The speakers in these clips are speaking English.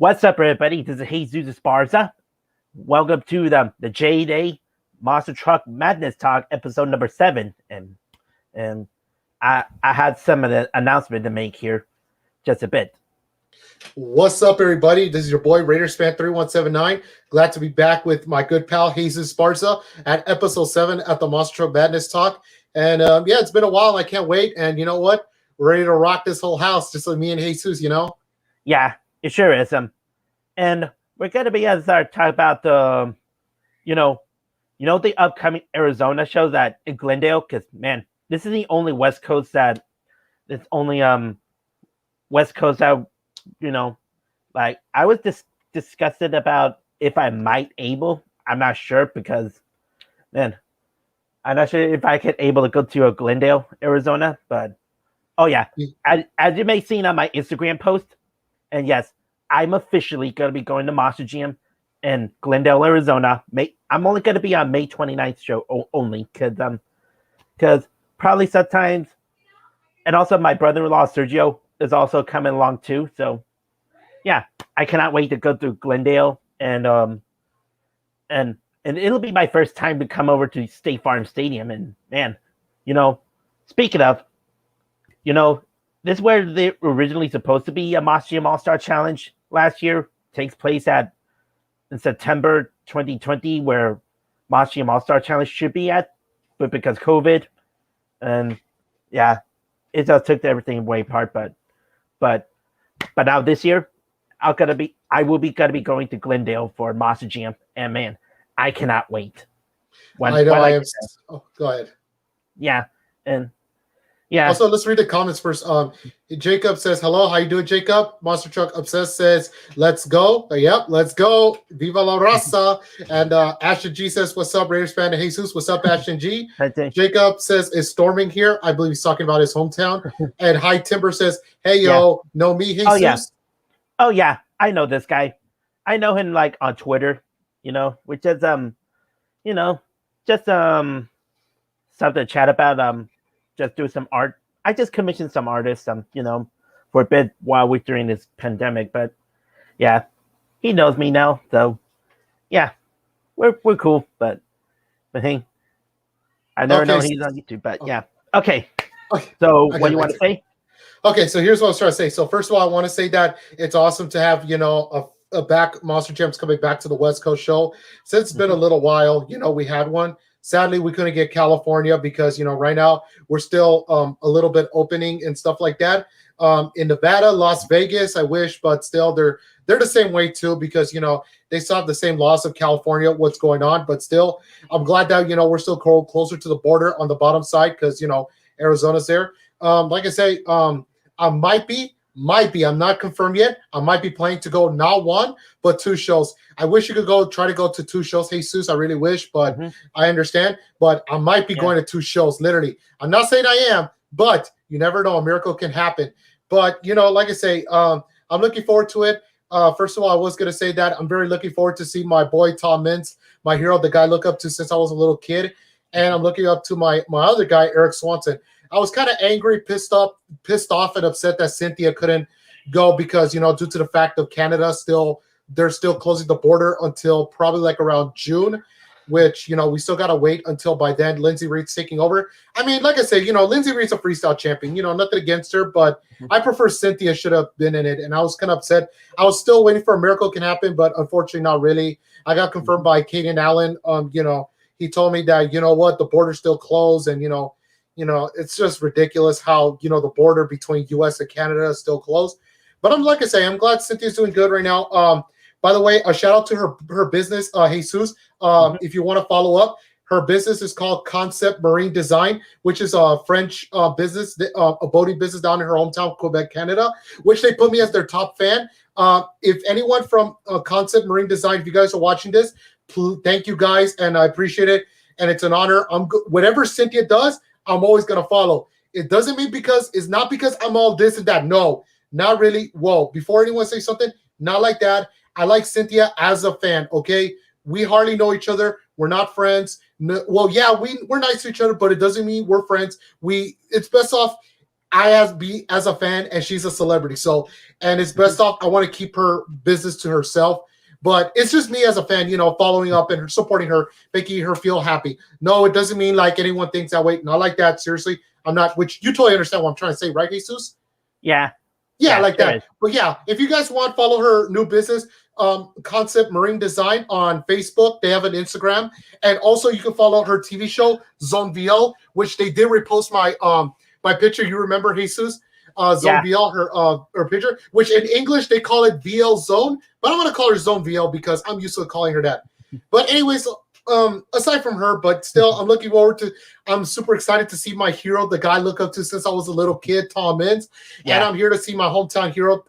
What's up, everybody? This is Jesus Esparza. Welcome to the J-Day Monster Truck Madness Talk, episode number 7. And I had some of the announcement to make here, just a bit. What's up, everybody? This is your boy Raiders fan 3179. Glad to be back with my good pal Jesus Esparza at episode 7 at the Monster Truck Madness Talk. And yeah, it's been a while. I can't wait. And you know what? We're ready to rock this whole house, just like me and Jesus. Yeah, it sure is. And we're gonna be talk about the, the upcoming Arizona shows in Glendale. Because man, this is the only West Coast that like I was disgusted about if I might able. I'm not sure because, man, I'm not sure if I could able to go to a Glendale, Arizona. But oh yeah, as you may have seen on my Instagram post, and yes, I'm officially going to be going to Monster Jam in Glendale, Arizona. I'm only going to be on May 29th show only because probably sometimes, and also my brother-in-law Sergio is also coming along too. So yeah, I cannot wait to go through Glendale and it'll be my first time to come over to State Farm Stadium. And man, speaking of, this is where they were originally supposed to be a Monster Jam All-Star Challenge last year. Takes place in September 2020, where Monster Jam All-Star Challenge should be at, but because COVID, and yeah, it just took everything way apart. But now this year, I will be going to Glendale for Monster Jam, and man, I cannot wait. Go ahead. Yeah, and yeah. Also, let's read the comments first. Jacob says, hello, how you doing, Jacob? Monster Truck Obsessed says, let's go. Yep, let's go. Viva la raza. And Ashton G says, what's up, Raiders fan? And Jesus, what's up, Ashton G? Jacob says, it's storming here. I believe he's talking about his hometown. And High Timber says, hey, yo, know me, Jesus? Oh, yeah. I know this guy. I know him, like, on Twitter, which is, just something to chat about, just do some art. I just commissioned some artists, for a bit while we're during this pandemic. But yeah, he knows me now, so yeah, we're cool. But hey, I never know he's on YouTube. But yeah, okay. So what do you want to say? Okay, so here's what I was trying to say. So first of all, I want to say that it's awesome to have a back Monster Jam's coming back to the West Coast show. Since it's been a little while, we had one. Sadly, we couldn't get California because, right now we're still a little bit opening and stuff like that. In Nevada, Las Vegas, I wish, but still they're the same way too because, they still have the same laws of California, what's going on. But still, I'm glad that, we're still closer to the border on the bottom side because, Arizona's there. Like I say, I might be, I'm not confirmed yet. I might be planning to go not one, but 2 shows. I wish you could try to go to 2 shows, Jesus. I really wish, but I understand. But I might be going to 2 shows, literally. I'm not saying I am, but you never know. A miracle can happen. But, like I say, I'm looking forward to it. First of all, I was going to say that I'm very looking forward to see my boy, Tom Mintz, my hero, the guy I look up to since I was a little kid. And I'm looking up to my other guy, Eric Swanson. I was kind of angry, pissed off, and upset that Cynthia couldn't go because, due to the fact of Canada they're still closing the border until probably like around June, which, we still got to wait until by then Lindsay Reed's taking over. I mean, like I said, Lindsay Reed's a freestyle champion, nothing against her, but I prefer Cynthia should have been in it. And I was kind of upset. I was still waiting for a miracle can happen, but unfortunately not really. I got confirmed by Kaden Allen. He told me that, what, the border's still closed and, it's just ridiculous how, the border between U.S. and Canada is still closed. But I'm glad Cynthia's doing good right now. By the way, a shout out to her business, Jesus. If you want to follow up, her business is called Concept Marine Design, which is a French business, a boating business down in her hometown, Quebec, Canada, which they put me as their top fan. If anyone from Concept Marine Design, if you guys are watching this, thank you guys, and I appreciate it. And it's an honor. Whatever Cynthia does, I'm always going to follow. It doesn't mean it's not because I'm all this and that. No, not really. Whoa, before anyone says something, not like that. I like Cynthia as a fan, okay? We hardly know each other. We're not friends. No, well, yeah, we're nice to each other, but it doesn't mean we're friends. It's best off as a fan, and she's a celebrity. So, and it's best off. I want to keep her business to herself. But it's just me as a fan, following up and supporting her, making her feel happy. No, it doesn't mean like anyone thinks that way. Not like that. Seriously, I'm not. Which you totally understand what I'm trying to say, right, Jesus? Yeah. Yeah, like that. Is. But yeah, if you guys want, follow her new business, Concept Marine Design on Facebook. They have an Instagram, and also you can follow her TV show Zone VL, which they did repost my picture. You remember, Jesus? Zone VL, her picture, which in English they call it VL Zone, but I'm gonna call her Zone VL because I'm used to calling her that. But anyways, aside from her, but still, I'm looking forward to. I'm super excited to see my hero, the guy I look up to since I was a little kid, Tom Ince, and I'm here to see my hometown hero,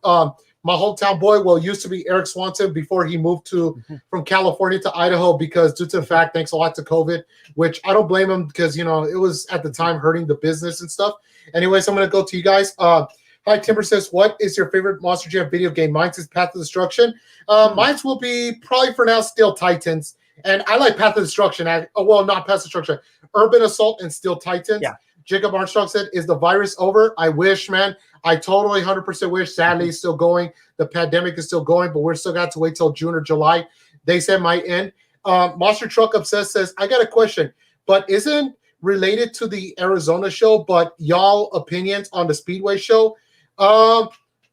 my hometown boy. Well, used to be Eric Swanson before he moved from California to Idaho because due to the fact, thanks a lot to COVID, which I don't blame him because it was at the time hurting the business and stuff. Anyways, I'm gonna go to you guys. Hi, Timber says, what is your favorite Monster Jam video game? Mine's is Path of Destruction. Mine's will be probably for now Steel Titans. And I like Path of Destruction. Well, not Path of Destruction. Urban Assault and Steel Titans. Yeah. Jacob Armstrong said, is the virus over? I wish, man. I totally 100% wish. Sadly, it's still going. The pandemic is still going, but we're still got to wait till June or July. They said might end. Monster Truck Obsessed says, I got a question, but isn't related to the Arizona show, but y'all opinions on the Speedway show?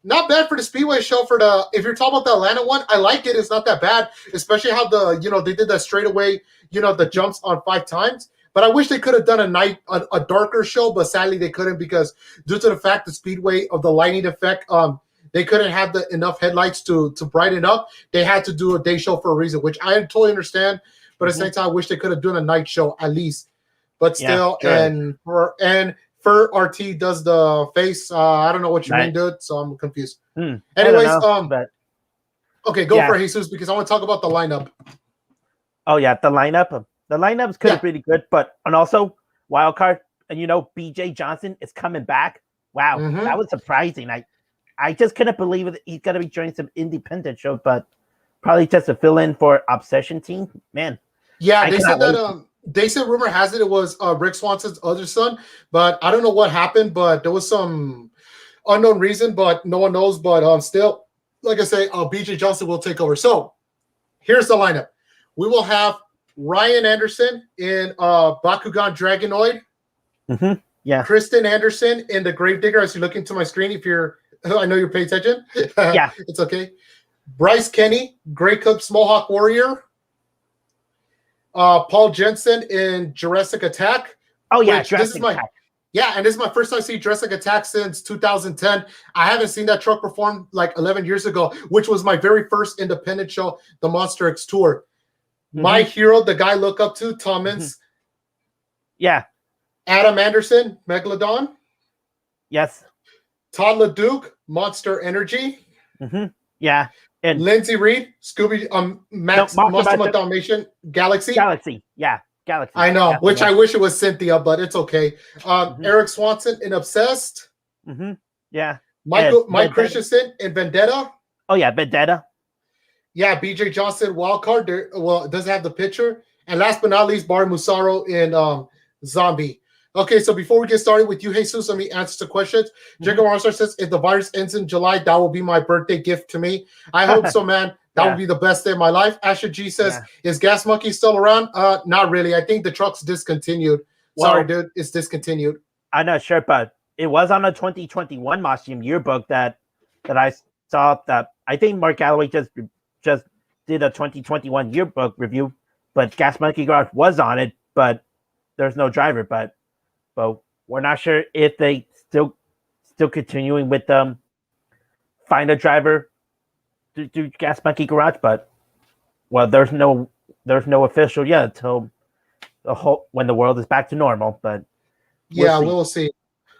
Not bad for the Speedway show. If you're talking about the Atlanta one, I like it. It's not that bad, especially how they did that straightaway, the jumps on 5 times. But I wish they could have done a darker show, but sadly they couldn't because due to the fact the Speedway of the lighting effect, they couldn't have enough headlights to brighten up. They had to do a day show for a reason, which I totally understand. But at the same time, I wish they could have done a night show at least. But still, and Fur RT does the face. I don't know what you mean, dude. So I'm confused. Anyways, okay, go for Jesus because I want to talk about the lineup. Oh yeah, the lineup. The lineup's kind of pretty good, and also wild card. And BJ Johnson is coming back. Wow, that was surprising. I just couldn't believe it. He's gonna be joining some independent show, but probably just to fill in for Obsession Team. Man. Yeah, they said that. They said rumor has it was Rick Swanson's other son, but I don't know what happened. But there was some unknown reason, but no one knows. But still, like I say, BJ Johnson will take over. So here's the lineup. We will have Ryan Anderson in Bakugan Dragonoid. Yeah. Kristen Anderson in the Gravedigger. As you look into my screen, I know you're paying attention. Yeah, it's okay. Bryce Kenny, Grey Cup Smallhawk Warrior. Paul Jensen in Jurassic Attack. Oh yeah, Jurassic Attack. Yeah, and this is my first time seeing Jurassic Attack since 2010. I haven't seen that truck perform like 11 years ago, which was my very first independent show, the Monster X Tour. My hero, the guy I look up to, Tom Ince. Yeah. Adam Anderson, Megalodon. Yes. Todd LeDuc, Monster Energy. Yeah. And Lindsay Reed, Scooby, Monster Dalmatian, Galaxy. Yeah, Galaxy. I know, which I wish it was Cynthia, but it's okay. Eric Swanson in Obsessed. Yeah. Mike Christensen in Vendetta. Oh yeah, Vendetta. Yeah, BJ Johnson, Wildcard. Well, it doesn't have the picture. And last but not least, Bar Musaro in Zombie. Okay, so before we get started with you, Jesus, let me answer the questions. Jacob Armstrong says, if the virus ends in July, that will be my birthday gift to me. I hope so, man. That would be the best day of my life. Asher G says, is Gas Monkey still around? Not really. I think the truck's discontinued. Sorry, dude. It's discontinued. I'm not sure, but it was on a 2021 Monster yearbook that I saw that I think Mark Galloway just did a 2021 yearbook review, but Gas Monkey Garage was on it, but there's no driver. But we're not sure if they still continuing with find a driver to do Gas Monkey Garage, but there's no official yet until when the world is back to normal. But we'll see.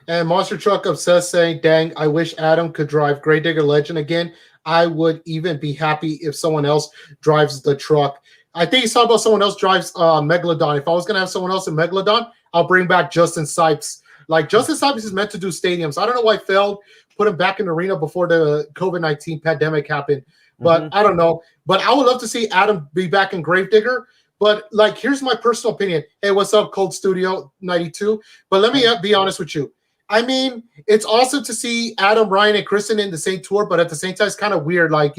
And Monster Truck Obsessed saying, dang, I wish Adam could drive Gravedigger Legend again. I would even be happy if someone else drives the truck. I think he's talking about someone else drives Megalodon. If I was going to have someone else in Megalodon, I'll bring back Justin Sipes. Like, Justin Sipes is meant to do stadiums. I don't know why failed. Put him back in the arena before the COVID-19 pandemic happened. But I don't know. But I would love to see Adam be back in Gravedigger. But, here's my personal opinion. Hey, what's up, Cold Studio 92? But let me be honest with you. I mean, it's awesome to see Adam, Ryan, and Kristen in the same tour, but at the same time, it's kind of weird. Like,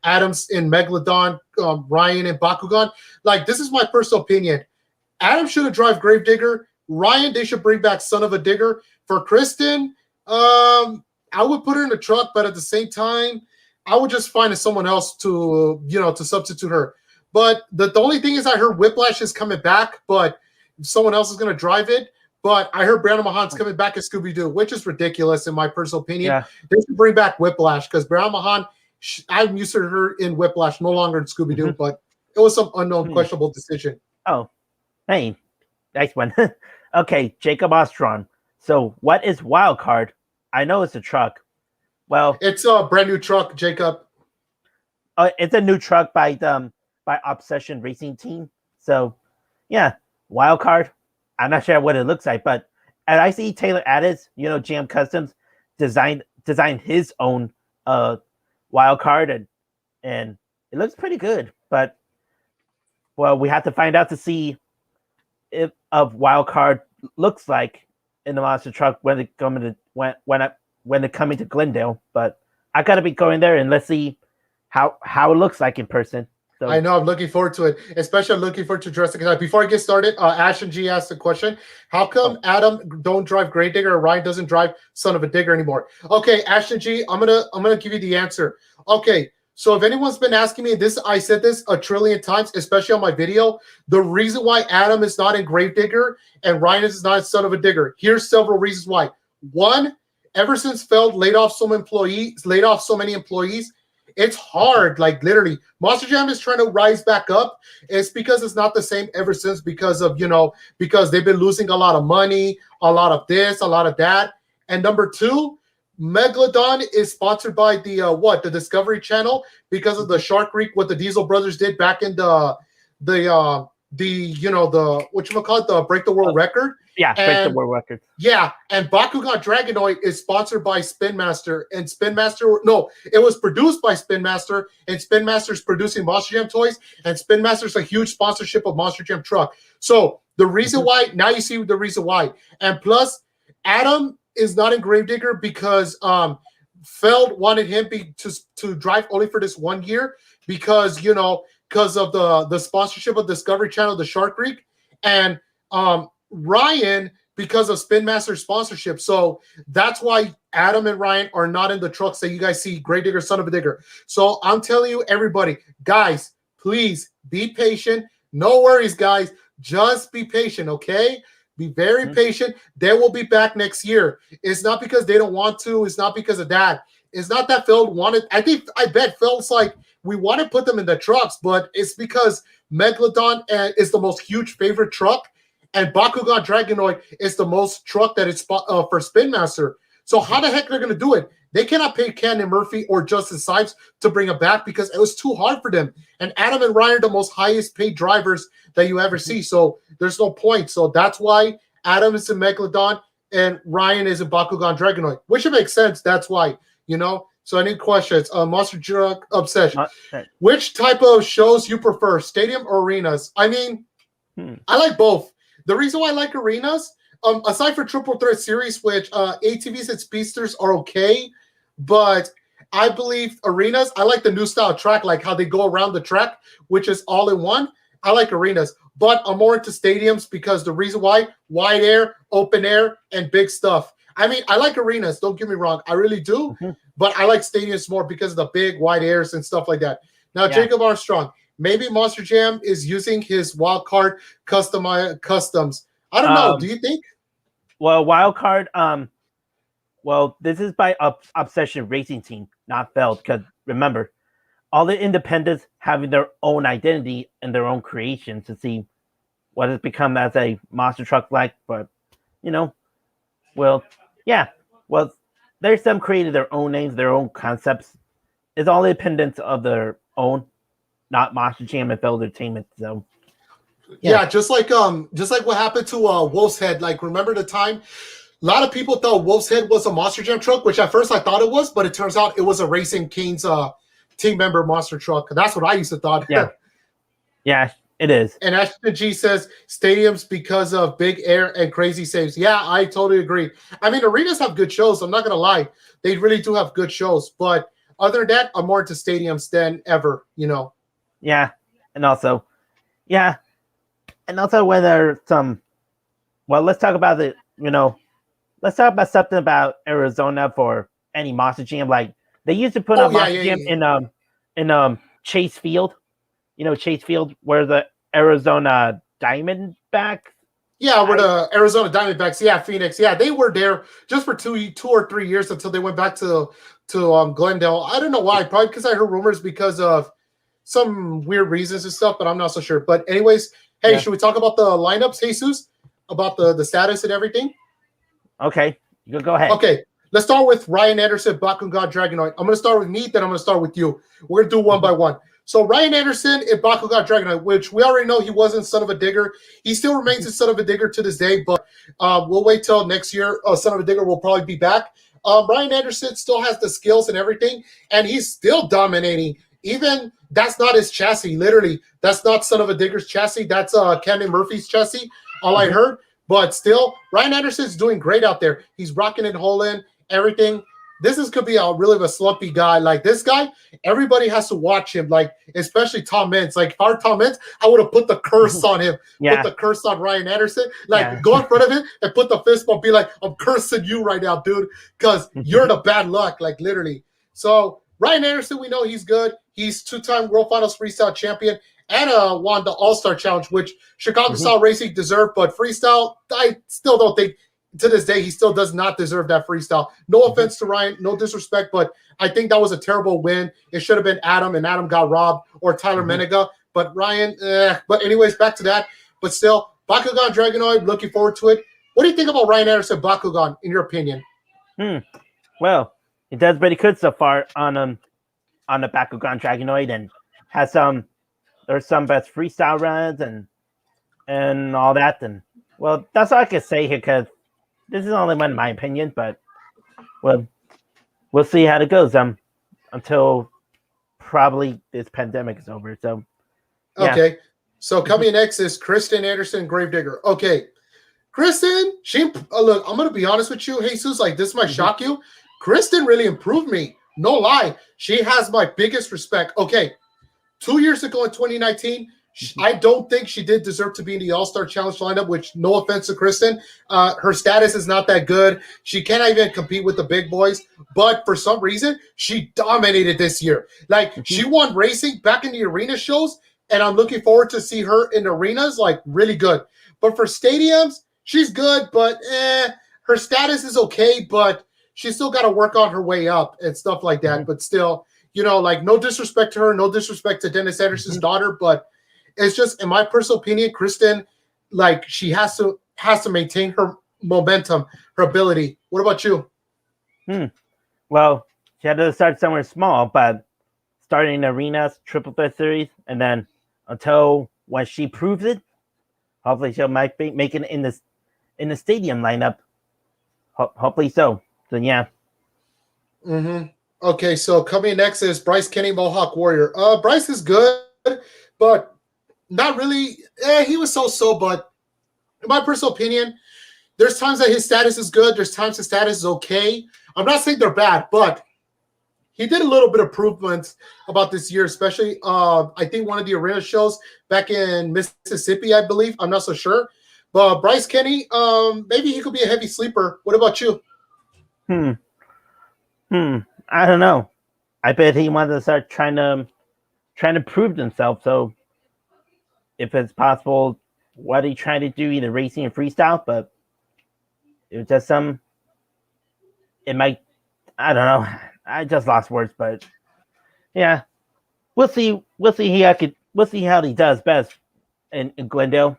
Adam's in Megalodon, Ryan in Bakugan. Like, this is my personal opinion. Adam should have drive Gravedigger. Ryan, they should bring back Son of a Digger. For Kristen, I would put her in the truck, but at the same time, I would just find someone else to substitute her. But the only thing is, I heard Whiplash is coming back, but someone else is going to drive it. But I heard Brandon Mahan's coming back as Scooby-Doo, which is ridiculous in my personal opinion. Yeah. They should bring back Whiplash because Brandon Mahan, I'm used to her in Whiplash, no longer in Scooby-Doo, but it was some unknown, questionable decision. Oh, hey, nice one. Okay, Jacob Ostrom. So what is Wild Card? I know it's a truck. Well, it's a brand new truck, Jacob. It's a new truck by Obsession Racing Team. So, yeah, Wild Card. I'm not sure what it looks like, but and I see Taylor Addis, GM Customs, designed his own Wild Card, and it looks pretty good. But well, we have to find out to see if Wild Card looks like in the monster truck when it coming to Glendale. But I gotta be going there and let's see how it looks like in person. So, I know I'm looking forward to it, especially I'm looking forward to Jurassic Park. Before I get started, Ashton G asked a question: how come Adam don't drive Gravedigger or Ryan doesn't drive Son of a Digger anymore? Okay, Ashton G, I'm gonna give you the answer. Okay, so if anyone's been asking me this, I said this a trillion times, especially on my video. The reason why Adam is not in Gravedigger and Ryan is not in Son of a Digger. Here's several reasons why. One, ever since Feld laid off so many employees. It's hard, like literally. Monster Jam is trying to rise back up. It's because it's not the same ever since because they've been losing a lot of money, a lot of this, a lot of that. And number two, Megalodon is sponsored by the Discovery Channel because of the Shark Creek, what the Diesel Brothers did back in the Break the World Record. Yeah, Break the World Record. Yeah, and Bakugan Dragonoid is sponsored by Spin Master, and it was produced by Spin Master, and Spin Master's producing Monster Jam toys, and Spin Master's a huge sponsorship of Monster Jam Truck. So the reason why, now you see the reason why. And plus, Adam is not in Gravedigger because Feld wanted him to drive only for this 1 year because of the sponsorship of Discovery Channel, the Shark Creek, and Ryan because of Spin Master sponsorship. So that's why Adam and Ryan are not in the trucks that you guys see, Gravedigger, Son of a Digger. So I'm telling you, everybody, guys, please be patient. No worries, guys. Just be patient, okay? Be very patient. They will be back next year. It's not because they don't want to. It's not because of that. It's not that Phil wanted. I bet Phil's like, we want to put them in the trucks, but it's because Megalodon is the most huge favorite truck, and Bakugan Dragonoid is the most truck that is for Spin Master. So how the heck they're going to do it? They cannot pay Ken Murphy or Justin Sipes to bring it back because it was too hard for them. And Adam and Ryan are the most highest paid drivers that you ever see. So there's no point. So that's why Adam is in Megalodon and Ryan is in Bakugan Dragonoid, which makes sense. That's why, So any questions? Monster Truck Obsession. Which type of shows you prefer, stadium or arenas? I mean, I like both. The reason why I like arenas, aside for Triple Threat Series, which ATVs and Speedsters are okay, but I believe arenas, I like the new style track, like how they go around the track, which is all in one. I like arenas, but I'm more into stadiums because the reason why, wide air, open air, and big stuff. I mean, I like arenas, don't get me wrong, I really do, but I like stadiums more because of the big wide airs and stuff like that. Now, Jacob Armstrong, maybe Monster Jam is using his wild card customs. I don't know. Do you think? Well, wild card. Well, this is by Obsession Racing Team, not Feld. Because remember, all the independents having their own identity and their own creation to see what has become as a monster truck like. But well, there's some created their own names, their own concepts. It's all independents of their own. Not Monster Jam and Feld Entertainment. So yeah, just like what happened to Wolf's Head. Like, remember the time? A lot of people thought Wolf's Head was a Monster Jam truck, which at first I thought it was, but it turns out it was a Racing Cane's team member monster truck. That's what I used to thought. Yeah. It is. And Ashton G says stadiums because of big air and crazy saves. Yeah, I totally agree. I mean, arenas have good shows. I'm not going to lie. They really do have good shows. But other than that, I'm more into stadiums than ever, you know. Yeah. And also, yeah. And also whether some, well, let's talk about the, let's talk about something about Arizona for any Monster Jam. Like they used to put Oh, a yeah, Monster Jam in Chase Field, Chase Field where the Arizona Diamondbacks. Yeah, we're the Arizona Diamondbacks. Yeah, Phoenix. Yeah, they were there just for two or 3 years until they went back to Glendale. I don't know why. Probably because I heard rumors because of some weird reasons and stuff, but I'm not so sure. But anyways, hey, should we talk about the lineups, Jesus? About the status and everything? Okay, you go ahead. Okay, let's start with Ryan Anderson, Bakugan Dragonoid. I'm going to start with me, then I'm going to start with you. We're going to do one by one. So Ryan Anderson and Bakugan Dragonoid, which we already know he wasn't Son of a Digger. He still remains a Son of a Digger to this day, but we'll wait till next year. Son of a Digger will probably be back. Ryan Anderson still has the skills and everything, and he's still dominating. Even that's not his chassis. Literally, that's not Son of a Digger's chassis. That's Camden Murphy's chassis. All I heard. But still, Ryan Anderson's doing great out there. He's rocking it whole in, everything. Could be a really of a slumpy guy. Like this guy, everybody has to watch him. Like, especially Tom Mintz. Like, if I were Tom Mintz, I would have put the curse on him. Yeah. Put the curse on Ryan Anderson. Like, go in front of him and put the fist bump. Be like, I'm cursing you right now, dude, because you're in a bad luck. Like, literally. So, Ryan Anderson, we know he's good. He's 2-time World Finals Freestyle champion and won the All-Star Challenge, which Chicago Style Racing deserved. But freestyle, I still don't think, to this day, he still does not deserve that freestyle. No offense to Ryan, no disrespect, but I think that was a terrible win. It should have been Adam, and Adam got robbed, or Tyler Menega. But Ryan, but anyways, back to that. But still, Bakugan Dragonoid, looking forward to it. What do you think about Ryan Anderson Bakugan, in your opinion? Well, it does pretty good so far on the Bakugan Dragonoid, and has there's some best freestyle runs and all that. And well, that's all I can say here, because this is only one of my opinion, but well, we'll see how it goes until probably this pandemic is over. So yeah. Okay, so coming next is Kristen Anderson Gravedigger. Okay, Kristen, look, I'm gonna be honest with you, Jesus. Like, this might shock you. Kristen really improved me. No lie, she has my biggest respect. Okay, 2 years ago in 2019. I don't think she did deserve to be in the All-Star Challenge lineup, which, no offense to Kristen, her status is not that good. She cannot even compete with the big boys, but for some reason, she dominated this year. Like, she won racing back in the arena shows, and I'm looking forward to see her in arenas, like, really good. But for stadiums, she's good, but her status is okay, but she's still got to work on her way up and stuff like that. But still, like, no disrespect to her, no disrespect to Dennis Anderson's daughter, but it's just, in my personal opinion, Kristen, like, she has to maintain her momentum, her ability. What about you? Well, she had to start somewhere small, but starting in arenas, Triple Threat Series, and then until when she proves it, hopefully she'll make it in the stadium lineup. Hopefully so. So yeah. Okay, so coming next is Bryce Kenny Mohawk Warrior. Bryce is good, but not really. He was so, but in my personal opinion, there's times that his status is good. There's times his status is okay. I'm not saying they're bad, but he did a little bit of improvements about this year, especially I think one of the arena shows back in Mississippi, I believe. I'm not so sure. But Bryce Kenny, maybe he could be a heavy sleeper. What about you? I don't know. I bet he wanted to start trying to prove himself. So if it's possible, what he tried to do, either racing and freestyle, but it was just it might, I don't know. I just lost words, but yeah, we'll see. We'll see how he does best in Glendale.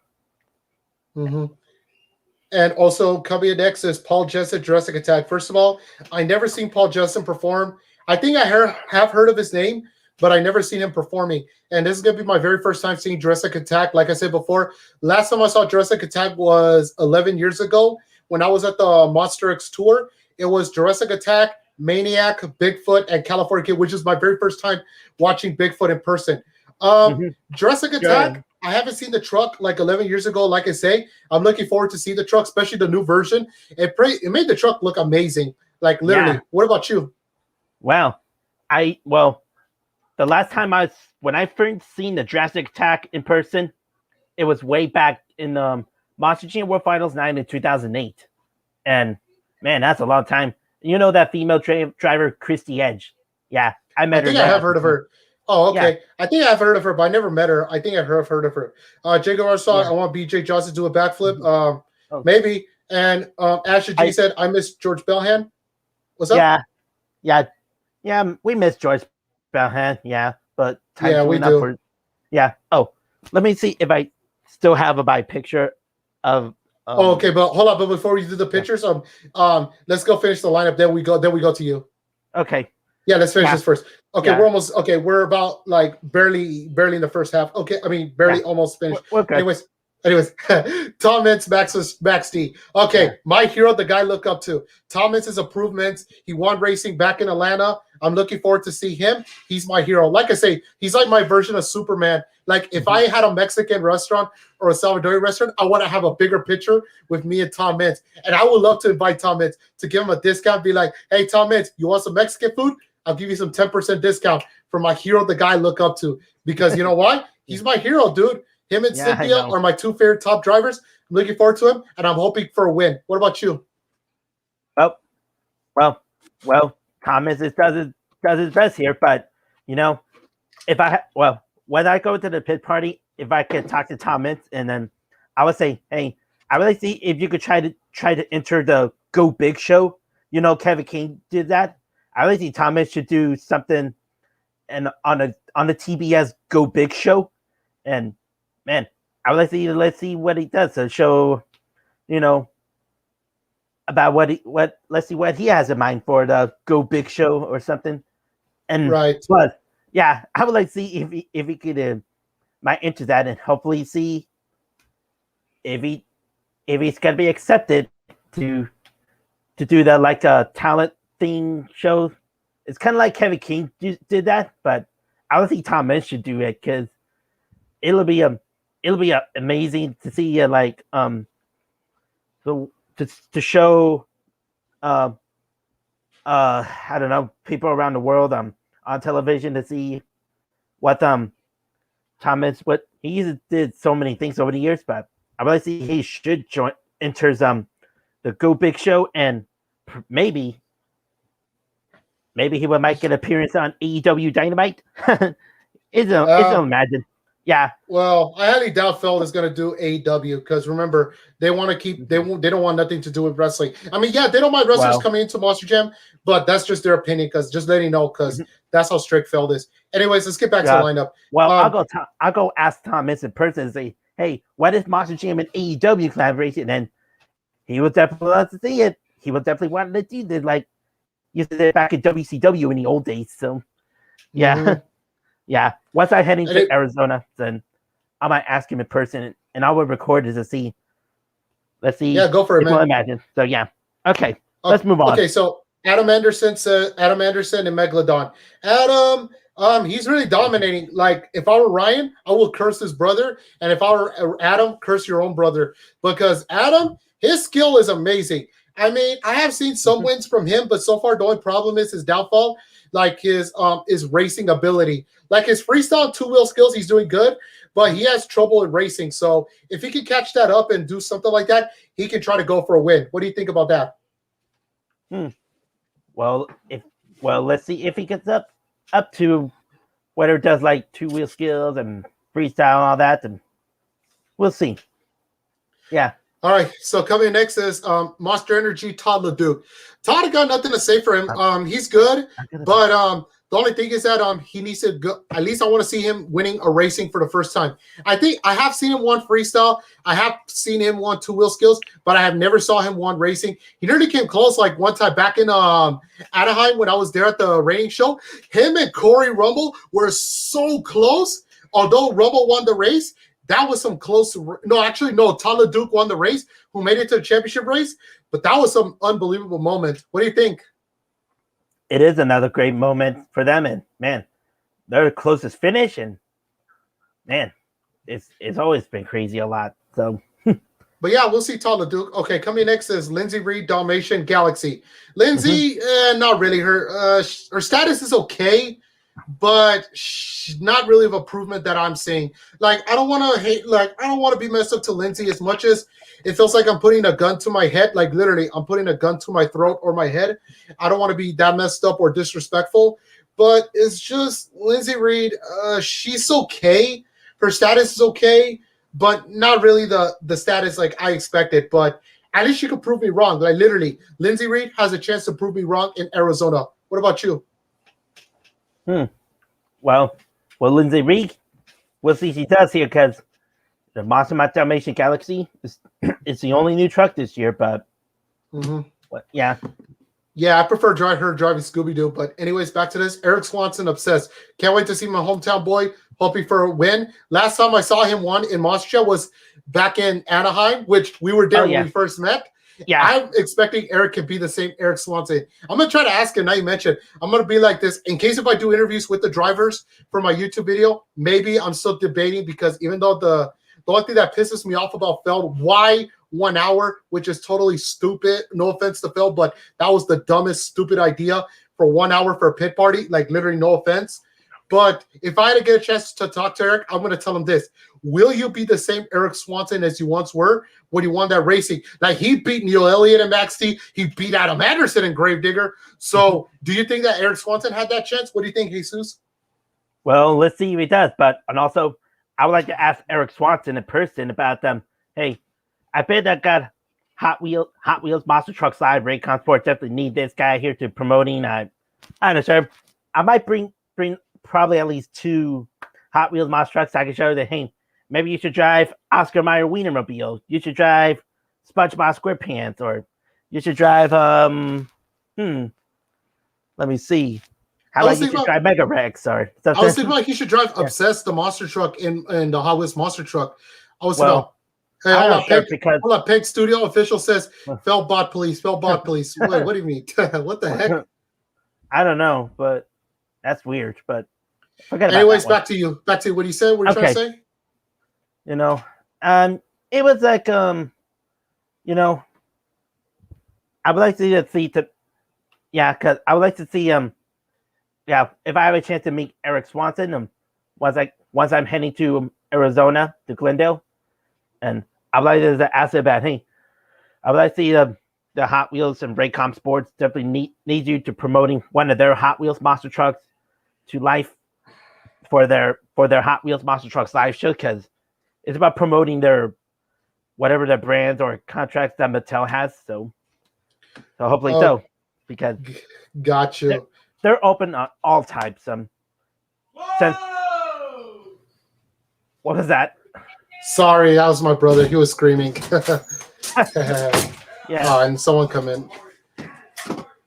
And also coming next is Paul Jensen, Jurassic Attack. First of all, I never seen Paul Jensen perform. I think I have heard of his name, but I never seen him performing. And this is going to be my very first time seeing Jurassic Attack. Like I said before, last time I saw Jurassic Attack was 11 years ago when I was at the Monster X tour. It was Jurassic Attack, Maniac, Bigfoot, and California Kid, which is my very first time watching Bigfoot in person. Jurassic Attack, I haven't seen the truck like 11 years ago. Like I say, I'm looking forward to see the truck, especially the new version. It made the truck look amazing. Like literally. Yeah. What about you? Well, the last time when I first seen the Jurassic Attack in person, it was way back in Monster Jam World Finals 9 in 2008. And man, that's a long time. You know that female driver, Christy Edge? Yeah, I I met her think I there. have heard of her. Oh, Yeah. okay. I think I've heard of her, but I never met her. I think I've heard of her. Jacob Arsaw, Yeah. I want BJ Johnson to do a backflip. Oh. Maybe. And Asher G said, I miss George Belhan. What's up? Yeah. We miss George Belhan. Yeah, but time's Yeah, we going up do. for. Yeah. Oh, let me see if I still have a picture of. Okay, but hold on. But before we do the pictures, let's go finish the lineup. Then we go to you. Okay. Yeah, let's finish this first. Okay, Yeah. we're almost okay. We're about like barely in the first half. Okay, I mean barely almost finished. We're good. Anyways, Tom Mintz, Max D. Okay, my hero, the guy I look up to. Tom Mintz is improvements. He won racing back in Atlanta. I'm looking forward to see him. He's my hero. Like I say, he's like my version of Superman. Like if I had a Mexican restaurant or a Salvadorian restaurant, I want to have a bigger picture with me and Tom Mintz. And I would love to invite Tom Mintz to give him a discount. Be like, hey, Tom Mintz, you want some Mexican food? I'll give you some 10% discount for my hero, the guy I look up to. Because you know why? He's my hero, dude. Him and Cynthia are my two favorite top drivers. I'm looking forward to him, and I'm hoping for a win. What about you? Well, Thomas does his best here, but you know, when I go to the pit party, if I could talk to Tom Mintz, and then I would say, hey, I really see if you could try to enter the Go Big show. You know, Kevin King did that. I really think Tom Mintz should do something, and on the TBS Go Big show, and man, I would like to let's see what he does to show, you know, about let's see what he has in mind for the Go Big show or something. And but yeah, I would like to see if he could might enter that and hopefully see if he's gonna be accepted to do the like a talent thing show. It's kind of like Kevin King did that, but I don't think Tom Mintz should do it because it'll be amazing to see so to show I don't know, people around the world on television to see what Tom Mintz, what he did so many things over the years, but I really see he should enters the Go Big show, and maybe he might get an appearance on AEW Dynamite. It's imagine. Yeah. Well, I highly doubt Feld is going to do AEW because remember they want to keep they don't want nothing to do with wrestling. I mean, yeah, they don't mind wrestlers coming into Monster Jam, but that's just their opinion. Because just letting you know, because that's how strict Feld is. Anyways, let's get back to the lineup. Well, I'll go ask Tom Mintz in person and say, hey, what is Monster Jam and AEW collaboration? And he would definitely love to see it. He would definitely want to do it like you said back in WCW in the old days. So yeah. Mm-hmm. Yeah, once I heading to Arizona, then I might ask him in person, and I will record it to see. Let's see. Yeah, go for it, man. Imagine. So yeah, okay. Let's move on. Okay, so Adam Anderson and Megalodon. Adam, he's really dominating. Like if I were Ryan, I will curse his brother, and if I were Adam, curse your own brother because Adam, his skill is amazing. I mean, I have seen some wins from him, but so far the only problem is his downfall. Like his racing ability, like his freestyle two-wheel skills, he's doing good, but he has trouble in racing. So if he can catch that up and do something like that, he can try to go for a win. What do you think about that? Well, let's see if he gets up to whether it does like two-wheel skills and freestyle and all that, and we'll see. Yeah. All right, so coming next is Monster Energy Todd LeDuc. Todd got nothing to say for him. He's good, but the only thing is that he needs to go. At least I want to see him winning a racing for the first time. I think I have seen him won freestyle. I have seen him won two-wheel skills, but I have never saw him won racing. He nearly came close like one time back in Anaheim when I was there at the rating show. Him and Corey Rumble were so close. Although Rumble won the race, that was some close. No, actually, no. Todd LeDuc won the race, who made it to the championship race. But that was some unbelievable moment. What do you think? It is another great moment for them. And, man, they're the closest finish. And, man, it's always been crazy a lot. So, But yeah, we'll see Tala Duke. Okay, coming next is Lindsay Reed, Dalmatian Galaxy. Lindsay, not really. Her status is okay, but not really of improvement that I'm seeing. Like, I don't want to hate. Like, I don't want to be messed up to Lindsay as much as it feels like I'm putting a gun to my head. Like, literally, I'm putting a gun to my throat or my head. I don't want to be that messed up or disrespectful. But it's just Lindsay Reed. She's okay. Her status is okay, but not really the status like I expected. But at least she could prove me wrong. Like, literally, Lindsay Reed has a chance to prove me wrong in Arizona. What about you? well, Lindsay Reed, we'll see if she does here because the Monster Matt Dalmatian Galaxy is the only new truck this year. But yeah. Yeah, I prefer her driving Scooby-Doo. But anyways, back to this. Eric Swanson, obsessed. Can't wait to see my hometown boy. Hoping for a win. Last time I saw him won in Monster Jam was back in Anaheim, which we were there when we first met. Yeah, I'm expecting Eric can be the same Eric Swanson. I'm going to try to ask him. Now you mentioned, I'm going to be like this. In case if I do interviews with the drivers for my YouTube video, maybe I'm still debating because even though the only thing that pisses me off about Feld, why 1 hour, which is totally stupid. No offense to Phil, but that was the dumbest, stupid idea for 1 hour for a pit party. Like, literally, no offense. But if I had to get a chance to talk to Eric, I'm going to tell him this. Will you be the same Eric Swanson as you once were when you won that racing? Like, he beat Neil Elliott and Max T. He beat Adam Anderson and Gravedigger. So do you think that Eric Swanson had that chance? What do you think, Jesus? Well, let's see if he does. And also, I would like to ask Eric Swanson in person about them. Hey, I bet that got Hot Wheels Monster Trucks Live, Raycon Sports definitely need this guy here to promoting. I don't know, sir. I might bring probably at least 2 Hot Wheels Monster Trucks. I can show you that, hey, maybe you should drive Oscar Mayer Wienermobile. You should drive SpongeBob SquarePants, or you should drive let me see. How about you should drive Mega Rex? Or I was thinking like he should drive Obsessed, the monster truck in the Hot Wheels Monster Truck. I was hey, hold up, Peg Studio official says Felbot police. Wait, what do you mean? What the heck? I don't know, but that's weird. But forget anyways, back to you. What do you say? What are you trying to say? You know, it was like I would like to see because I would like to see if I have a chance to meet Eric Swanson once I'm heading to Arizona to Glendale, and I would like to ask about I would like to see the Hot Wheels and Raycom Sports definitely need you to promoting one of their Hot Wheels monster trucks to life for their Hot Wheels Monster Trucks live show, because it's about promoting their whatever their brands or contracts that Mattel has. So hopefully because got you. They're open on all types. What was that? Sorry, that was my brother. He was screaming. Yeah. And someone come in.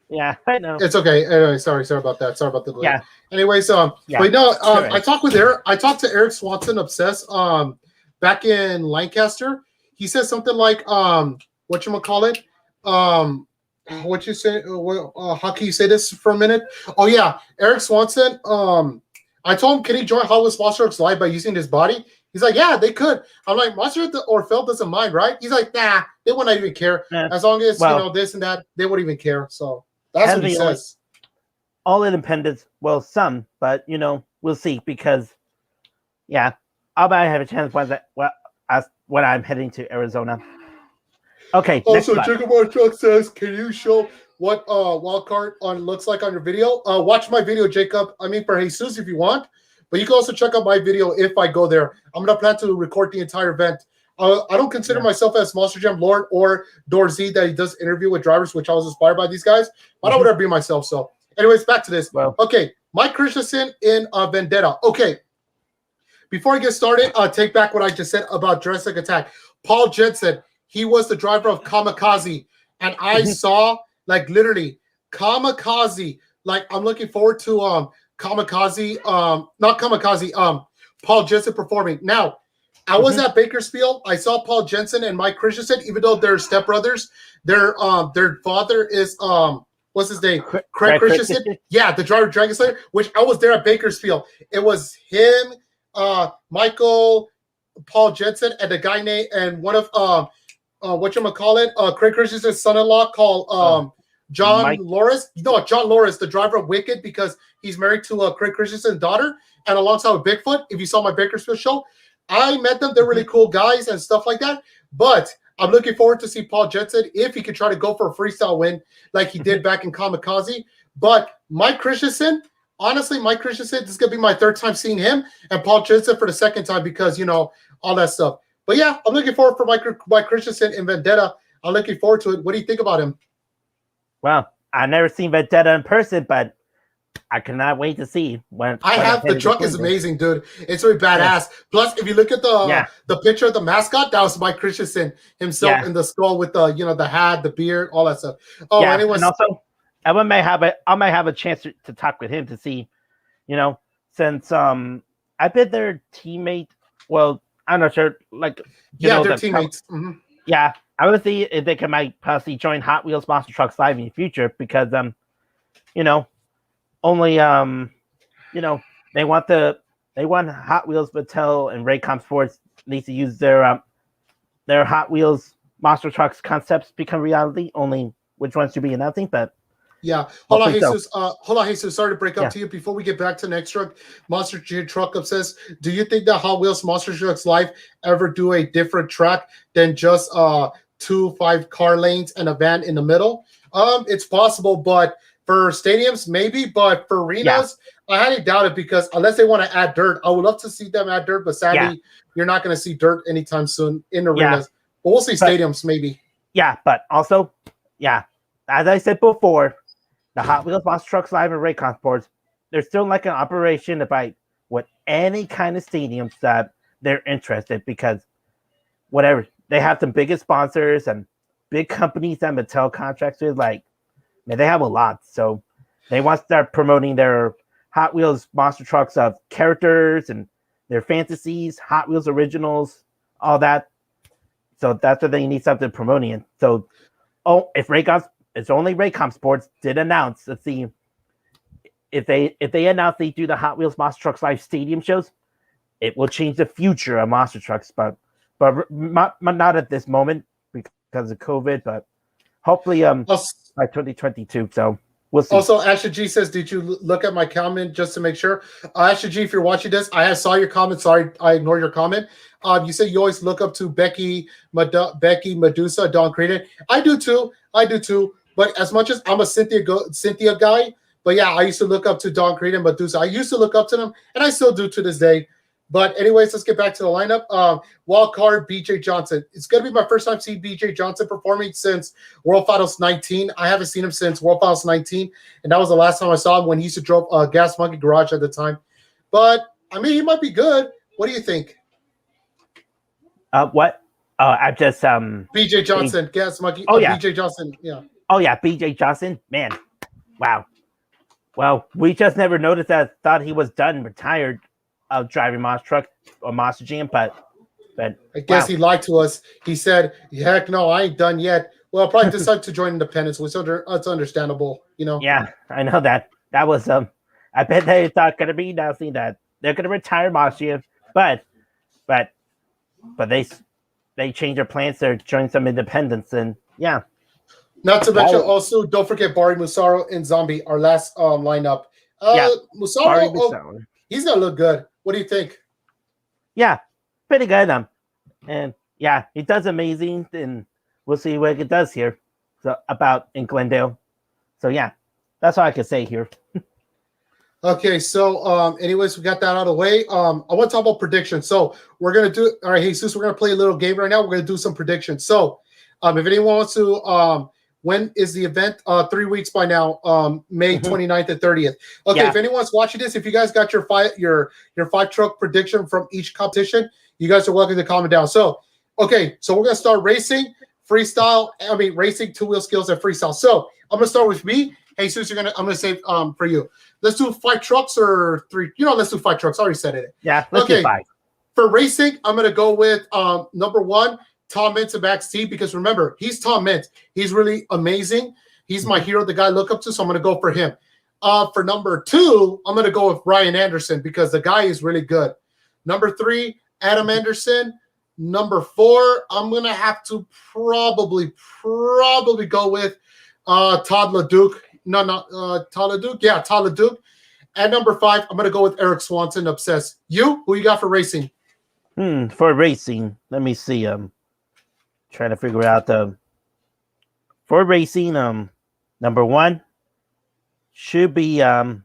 Yeah, I know. It's okay. Anyway, sorry about that. Sorry about the delay. Yeah. Anyways, but no, I talked to Eric Swanson, obsessed, back in Lancaster. He said something like, whatchamacallit? What you say? How can you say this for a minute? Oh yeah, Eric Swanson. I told him, can he join Hot Wheels Monster Trucks Live by using his body? He's like, yeah, they could. I'm like, Monster or Phil doesn't mind, right? He's like, nah, they wouldn't even care. As long as this and that, they wouldn't even care. So that's what he says. All independents, well, some, but we'll see, because I'll probably have a chance when I'm heading to Arizona. Okay. Also, Chickamore Truck says, can you show what wildcard looks like on your video? Watch my video, Jacob. I mean, for Jesus, if you want. But you can also check out my video if I go there. I'm going to plan to record the entire event. I don't consider myself as Monster Jam Lord or Dorsey that he does interview with drivers, which I was inspired by these guys. But I would ever be myself. So anyways, back to this. Okay, Mike Christensen in Vendetta. Okay, before I get started, take back what I just said about Jurassic Attack. Paul Jensen, he was the driver of Kamikaze. And I saw, like, literally, Kamikaze. Like, I'm looking forward to Kamikaze, not Kamikaze, Paul Jensen performing. Now, I was at Bakersfield. I saw Paul Jensen and Mike Christensen, even though they're stepbrothers. Their father is what's his name? Craig Christensen. Yeah, the driver of Dragon Slayer, which I was there at Bakersfield. It was him, Michael, Paul Jensen and the guy named and one of whatchamacallit, Craig Christensen's son-in-law called John Mike. Loris. No, John Loris, the driver of Wicked, because he's married to Craig Christensen's daughter, and alongside with Bigfoot. If you saw my Bakersfield show, I met them. They're really cool guys and stuff like that. But I'm looking forward to see Paul Jensen if he could try to go for a freestyle win like he did back in Kamikaze. But Mike Christensen, honestly, Mike Christensen, this is going to be my third time seeing him, and Paul Jensen for the second time because, all that stuff. But yeah, I'm looking forward for Mike Christensen in Vendetta. I'm looking forward to it. What do you think about him? Well, I've never seen Vendetta in person, but I cannot wait to see when I have. The truck is amazing, dude. It's really badass. Yeah. Plus, if you look at the picture of the mascot, that was Mike Christensen himself in the skull with the the hat, the beard, all that stuff. Oh, yeah. Anyways, and also I might have a chance to talk with him to see, since I've been their teammate. Well, I'm not sure. Like, they're teammates. Yeah, I would see if they might possibly join Hot Wheels Monster Trucks Live in the future because only they want Hot Wheels, Mattel, and Raycom Sports needs to use their Hot Wheels Monster Trucks concepts become reality. Only which ones should be announcing, but. Yeah, hold on, Jesus. Sorry to break up to you. Before we get back to the next truck, Monster Truck Up says, do you think that Hot Wheels Monster Trucks Live ever do a different track than just 2 5-car lanes and a van in the middle? It's possible, but for stadiums, maybe. But for arenas, I highly doubt it because unless they want to add dirt, I would love to see them add dirt, but sadly, you're not going to see dirt anytime soon in arenas. But we'll see stadiums, maybe. Yeah, but also, as I said before, the Hot Wheels Monster Trucks Live and Raycon Sports, they're still like an operation with any kind of stadiums that they're interested because whatever, they have the biggest sponsors and big companies that Mattel contracts with, they have a lot. So they want to start promoting their Hot Wheels Monster Trucks of characters and their fantasies, Hot Wheels originals, all that. So that's what they need something promoting. And so, if it's only Raycom Sports did announce. Let's see if they announce they do the Hot Wheels Monster Trucks Live stadium shows, it will change the future of monster trucks. But not at this moment because of COVID. But hopefully by 2022. So we'll see. Also, Ashley G says, "Did you look at my comment just to make sure?" Ashley G, if you're watching this, I saw your comment. Sorry, I ignored your comment. You said you always look up to Becky, Medusa, Dawn Creedon. I do too. But as much as I'm a Cynthia guy, but yeah, I used to look up to Dawn Creed and Medusa. I used to look up to them, and I still do to this day. But anyways, let's get back to the lineup. Wild card, BJ Johnson. It's going to be my first time seeing BJ Johnson performing since World Finals 19. I haven't seen him since World Finals 19, and that was the last time I saw him when he used to drive Gas Monkey Garage at the time. But, I mean, he might be good. What do you think? What? I just... BJ Johnson, Gas Monkey. BJ Johnson, yeah. Oh, yeah, BJ Johnson. Man, wow. Well, we just never noticed that. Thought he was done, retired of driving Monster Truck or Monster Jam, but I guess he lied to us. He said, heck no, I ain't done yet. Well, probably decided to join Independence, which it's understandable, you know. Yeah, I know that. That was, I bet they thought going to be announcing that they're going to retire Monster Jam, but they changed their plans to join some Independence, and yeah. Not to mention, also, don't forget Barry Musaro and Zombie, our last lineup. Musaro, he's going to look good. What do you think? Yeah, pretty good. And yeah, he does amazing, and we'll see what it does here. So about in Glendale. So yeah, that's all I can say here. Okay, so anyways, we got that out of the way. I want to talk about predictions. So we're gonna do all right, Jesus. We're gonna play a little game right now. We're gonna do some predictions. So if anyone wants to when is the event? 3 weeks by now, May 29th and 30th. Okay, if anyone's watching this, if you guys got your five truck prediction from each competition, you guys are welcome to comment down. So, okay, so we're gonna start racing, racing, two-wheel skills, and freestyle. So I'm gonna start with me. Hey, Sus, I'm gonna say for you. Let's do 5 trucks or 3. Let's do 5 trucks. I already said it. Yeah, let's do 5. For racing, I'm gonna go with number 1. Tom Mintz and Max T, because remember, he's Tom Mintz. He's really amazing. He's my hero, the guy I look up to, so I'm going to go for him. For number 2, I'm going to go with Brian Anderson because the guy is really good. Number 3, Adam Anderson. Number 4, I'm gonna have to probably go with Todd LeDuc. No, not Todd LeDuc. Yeah, Todd LeDuc. At number 5, I'm gonna go with Eric Swanson. Obsessed. You? Who you got for racing? For racing, let me see. Trying to figure out for racing. Number 1 should be Ryan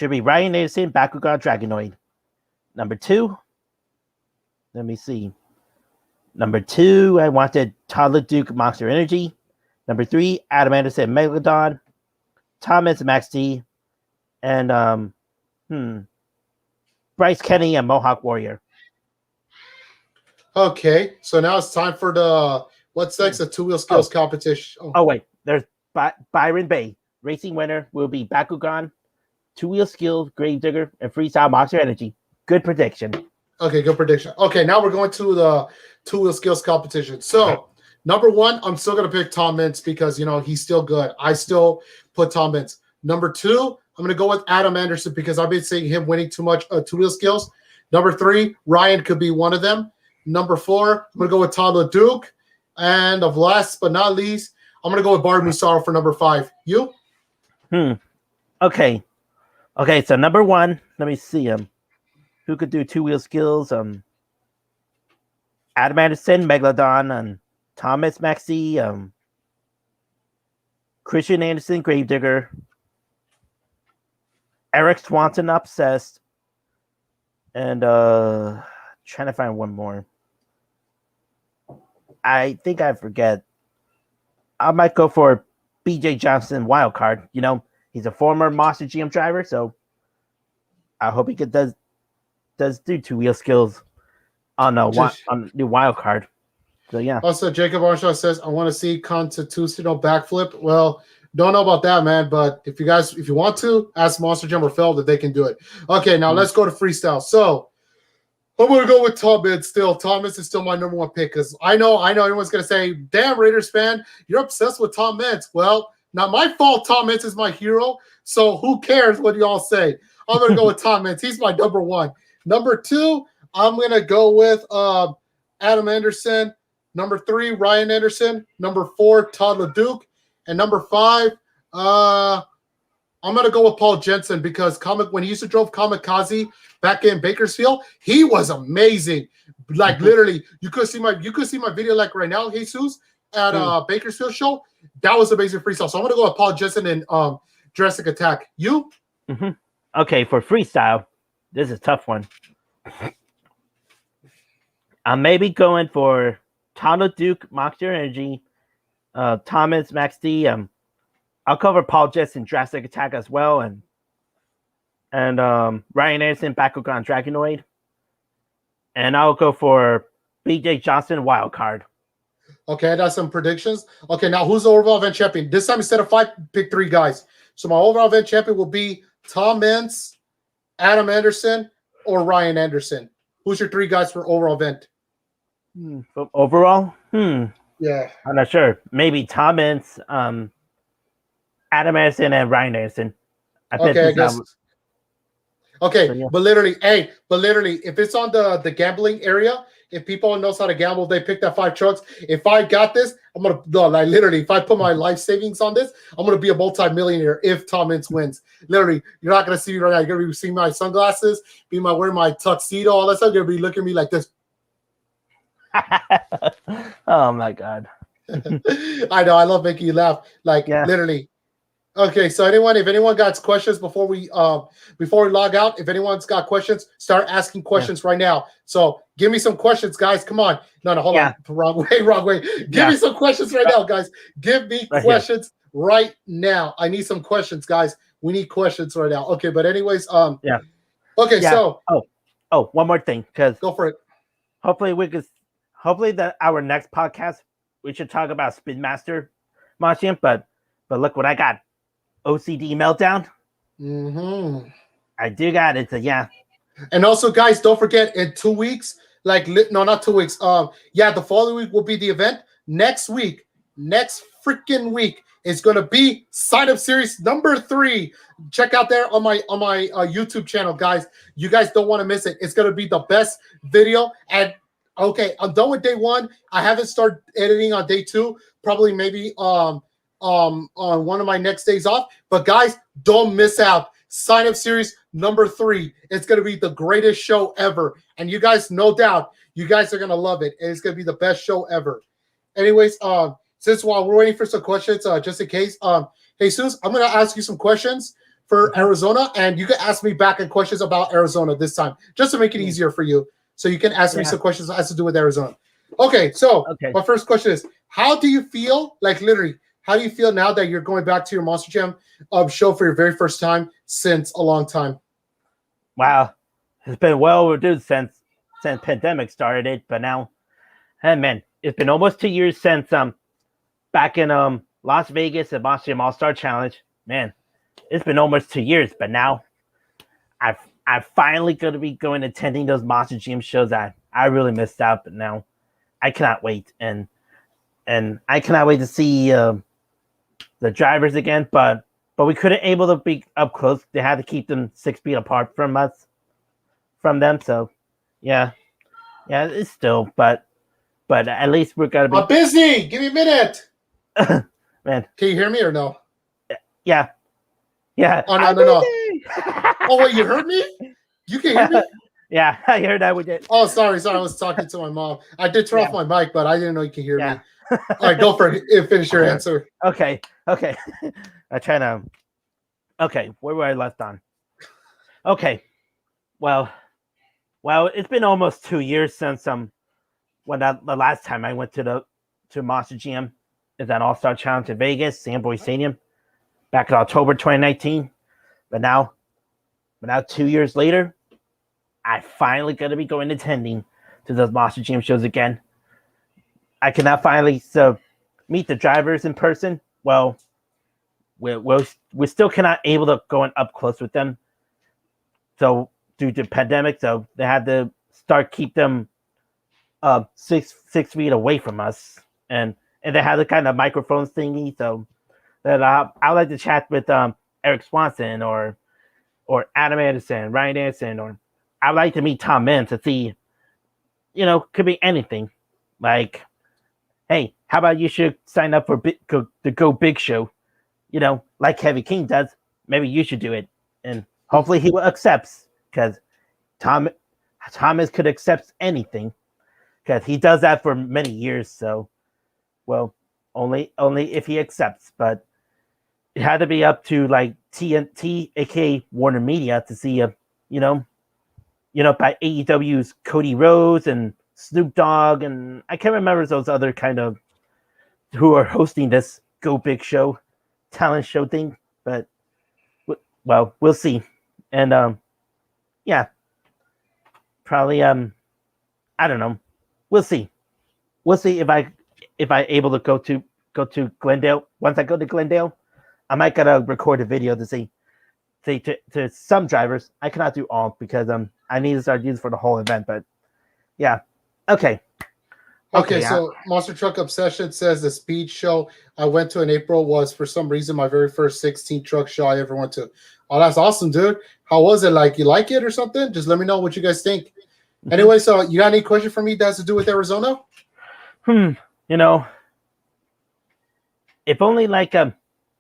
Anderson, Bakugan Dragonoid. Number 2, let me see. Number 2, I wanted Todd LeDuc, Monster Energy. Number 3, Adam Anderson, Megalodon. Thomas, Max D. And Bryce Kenny and Mohawk Warrior. Okay, so now it's time for what's next? The 2-wheel skills competition. Oh wait, there's Byron Bay. Racing winner will be Bakugan, 2-wheel skills, Gravedigger, and Freestyle Monster Energy. Good prediction. Okay, good prediction. Okay, now we're going to the 2-wheel skills competition. So number 1, I'm still gonna pick Tom Mintz because he's still good. I still put Tom Mintz. Number 2, I'm gonna go with Adam Anderson because I've been seeing him winning too much 2-wheel skills. Number 3, Ryan could be one of them. Number 4, I'm gonna go with Todd LeDuc. And of last but not least, I'm gonna go with Bart Musaro for number 5. You? Okay. So number 1, let me see him. Who could do 2-wheel skills? Adam Anderson, Megalodon, and Thomas Maxey, Christian Anderson, Gravedigger, Eric Swanson, Obsessed, and trying to find one more. I think I forget. I might go for BJ Johnson Wildcard. He's a former Monster GM driver, so I hope he does do 2-wheel skills on the wild card. So yeah. Also, Jacob Armstrong says, I want to see constitutional backflip. Well, don't know about that, man. But if you want to, ask Monster Jumper Feld if they can do it. Okay, now let's go to freestyle. So I'm gonna go with Tom Mintz still. Tom Mintz is still my number 1 pick because I know everyone's gonna say, damn, Raiders fan, you're obsessed with Tom Mintz. Well, not my fault. Tom Mintz is my hero. So who cares what y'all say? I'm gonna go with Tom Mintz. He's my number 1. Number 2, I'm gonna go with Adam Anderson. Number 3, Ryan Anderson. Number 4, Todd LeDuc. And number 5, I'm gonna go with Paul Jensen because when he used to drive Kamikaze back in Bakersfield, he was amazing. Like literally, you could see my video like right now, Jesus, at Bakersfield show. That was amazing freestyle. So I'm gonna go with Paul Jensen and Jurassic Attack. You? Okay, for freestyle, this is a tough one. I'm maybe going for Todd LeDuc, Monster Energy, Thomas Max D. I'll cover Paul Jensen, Jurassic Attack as well, and Ryan Anderson, Bakugan Dragonoid, and I'll go for BJ Johnson Wildcard. Okay, I got some predictions. Okay, now who's the overall event champion? This time instead of 5, pick 3 guys. So my overall event champion will be Tom Mintz, Adam Anderson, or Ryan Anderson. Who's your 3 guys for overall event? Overall? Yeah. I'm not sure. Maybe Tom Mintz, Adam Anderson, and Ryan Anderson. Okay, I guess. Okay, so, yeah. but literally, if it's on the gambling area, if people knows how to gamble, they pick that 5 trucks. If I got this, I'm gonna literally, if I put my life savings on this, I'm gonna be a multi-millionaire if Tom Mintz wins. Literally, you're not gonna see me right now. You're gonna be seeing my sunglasses, wearing my tuxedo, all that stuff. You're gonna be looking at me like this. Oh my god. I know, I love making you laugh. Literally. Okay, so if anyone got questions before we log out, if anyone's got questions, start asking questions right now. So give me some questions, guys. Come on. No, hold on. Wrong way. Give me some questions right now, guys. Give me questions right now. I need some questions, guys. We need questions right now. Okay, but anyways, yeah. Okay, so one more thing, because go for it. Hopefully that our next podcast we should talk about Spin Master Machine, but look what I got. OCD meltdown. I do got it. So yeah. And also, guys, don't forget in 2 weeks. Not 2 weeks. The following week will be the event. Next freaking week It's going to be sign up series number 3. Check out there on my YouTube channel, guys. You guys don't want to miss it. It's going to be the best video. And okay, I'm done with day 1. I haven't started editing on day 2. Probably maybe on one of my next days off. But guys, don't miss out. Sign up series number 3. It's going to be the greatest show ever. And you guys, no doubt, you guys are going to love it. And it's going to be the best show ever. Anyways, since while we're waiting for some questions, just in case, Jesus, I'm going to ask you some questions for Arizona, and you can ask me back in questions about Arizona this time, just to make it easier for you. So you can ask me some questions that has to do with Arizona. Okay, so my first question is, how do you feel, like literally, how do you feel now that you're going back to your Monster Jam show for your very first time since a long time? Wow, it's been well overdue since pandemic started, but now, hey man, it's been almost 2 years since back in Las Vegas at Monster Jam All-Star Challenge. Man, it's been almost 2 years, but now I'm finally going to be going attending those Monster Jam shows that I really missed out, but now I cannot wait, and I cannot wait to see the drivers again, but we couldn't able to be up close. They had to keep them 6 feet apart from them. So yeah, it's still, but at least we're gonna be. I'm busy. Give me a minute, man. Can you hear me or no? Yeah. Oh no. Oh wait, you heard me? You can hear me? Yeah, I heard that. We did. Oh, sorry. I was talking to my mom. I did turn off my mic, but I didn't know you could hear me. All right, go for it. Finish your answer. Okay. I try to. Okay, where were I left on? Okay, well, it's been almost 2 years since when the last time I went to Monster Jam is that All-Star Challenge in Vegas, Sandboy Stadium, back in October 2019. But now 2 years later, I finally going to be going attending to those Monster Jam shows again. I cannot finally meet the drivers in person. Well, we still cannot able to go up close with them. So due to pandemic, so they had to keep them 6 feet away from us, and they had the kind of microphones thingy. So that I like to chat with Eric Swanson or Adam Anderson, Ryan Anderson, or I like to meet Tom Mintz to see, could be anything. Like, hey, how about you should sign up for the Go Big show? Like Heavy King does. Maybe you should do it, and hopefully he will accept, because Thomas could accept anything, because he does that for many years. So, well, only if he accepts. But it had to be up to like TNT, aka Warner Media, to see by AEW's Cody Rhodes and Snoop Dogg, and I can't remember those other kind of who are hosting this Go Big show, talent show thing. But well, we'll see. And probably I don't know. We'll see if I able to go to Glendale. Once I go to Glendale, I might gotta record a video to say to some drivers. I cannot do all because I need to start using for the whole event. But yeah, okay. So Monster Truck Obsession says the speed show I went to in April was for some reason my very first 16 truck show I ever went to. Oh, that's awesome, dude. How was it? Like, you like it or something? Just let me know what you guys think. Anyway, so you got any question for me that has to do with Arizona? If only like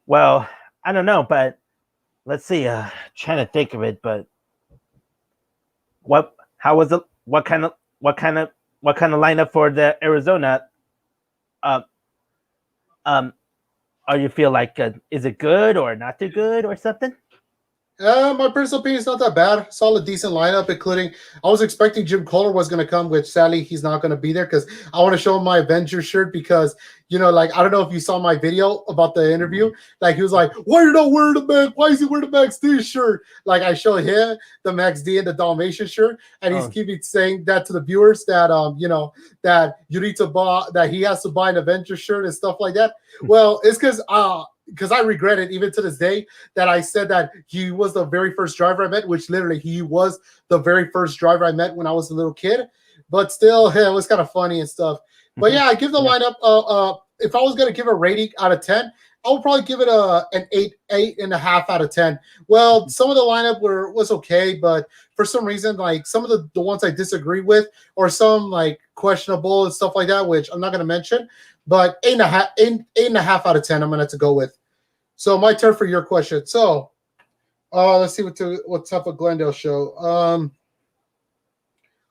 well, I don't know, but let's see. Trying to think of it, but how was it? What kind of lineup for the Arizona? Or you feel like is it good or not too good or something? My personal opinion is not that bad. Solid, decent lineup, including I was expecting Jim Kohler was going to come, which sadly he's not going to be there because I want to show him my Avengers shirt because, like, I don't know if you saw my video about the interview. Like, he was like, why are you not wearing the Max? Why is he wearing the Max D shirt? Like, I showed him the Max D and the Dalmatian shirt, and he's keeping saying that to the viewers that, that you need to buy, that he has to buy an Avengers shirt and stuff like that. Well, it's because I regret it even to this day that I said that he was the very first driver I met, which literally he was the very first driver I met when I was a little kid. But still, it was kind of funny and stuff. But yeah, I give the lineup. If I was gonna give a rating out of 10, I'll probably give it an 8.5 out of 10. Well, some of the lineup was okay, but for some reason, like some of the ones I disagree with, or some like questionable and stuff like that, which I'm not going to mention, but 8.5 out of 10. I'm going to have to go with. So my turn for your question. So let's see what type of Glendale show.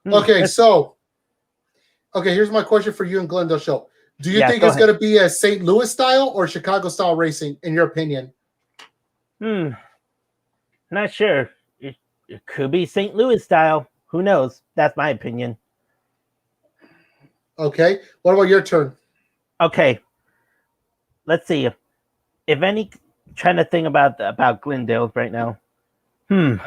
Okay, so here's my question for you and Glendale show. Do you think it's going to be a St. Louis style or Chicago style racing, in your opinion? Not sure. It could be St. Louis style. Who knows? That's my opinion. Okay. What about your turn? Okay. Let's see. If any, trying to think about Glendale right now. Who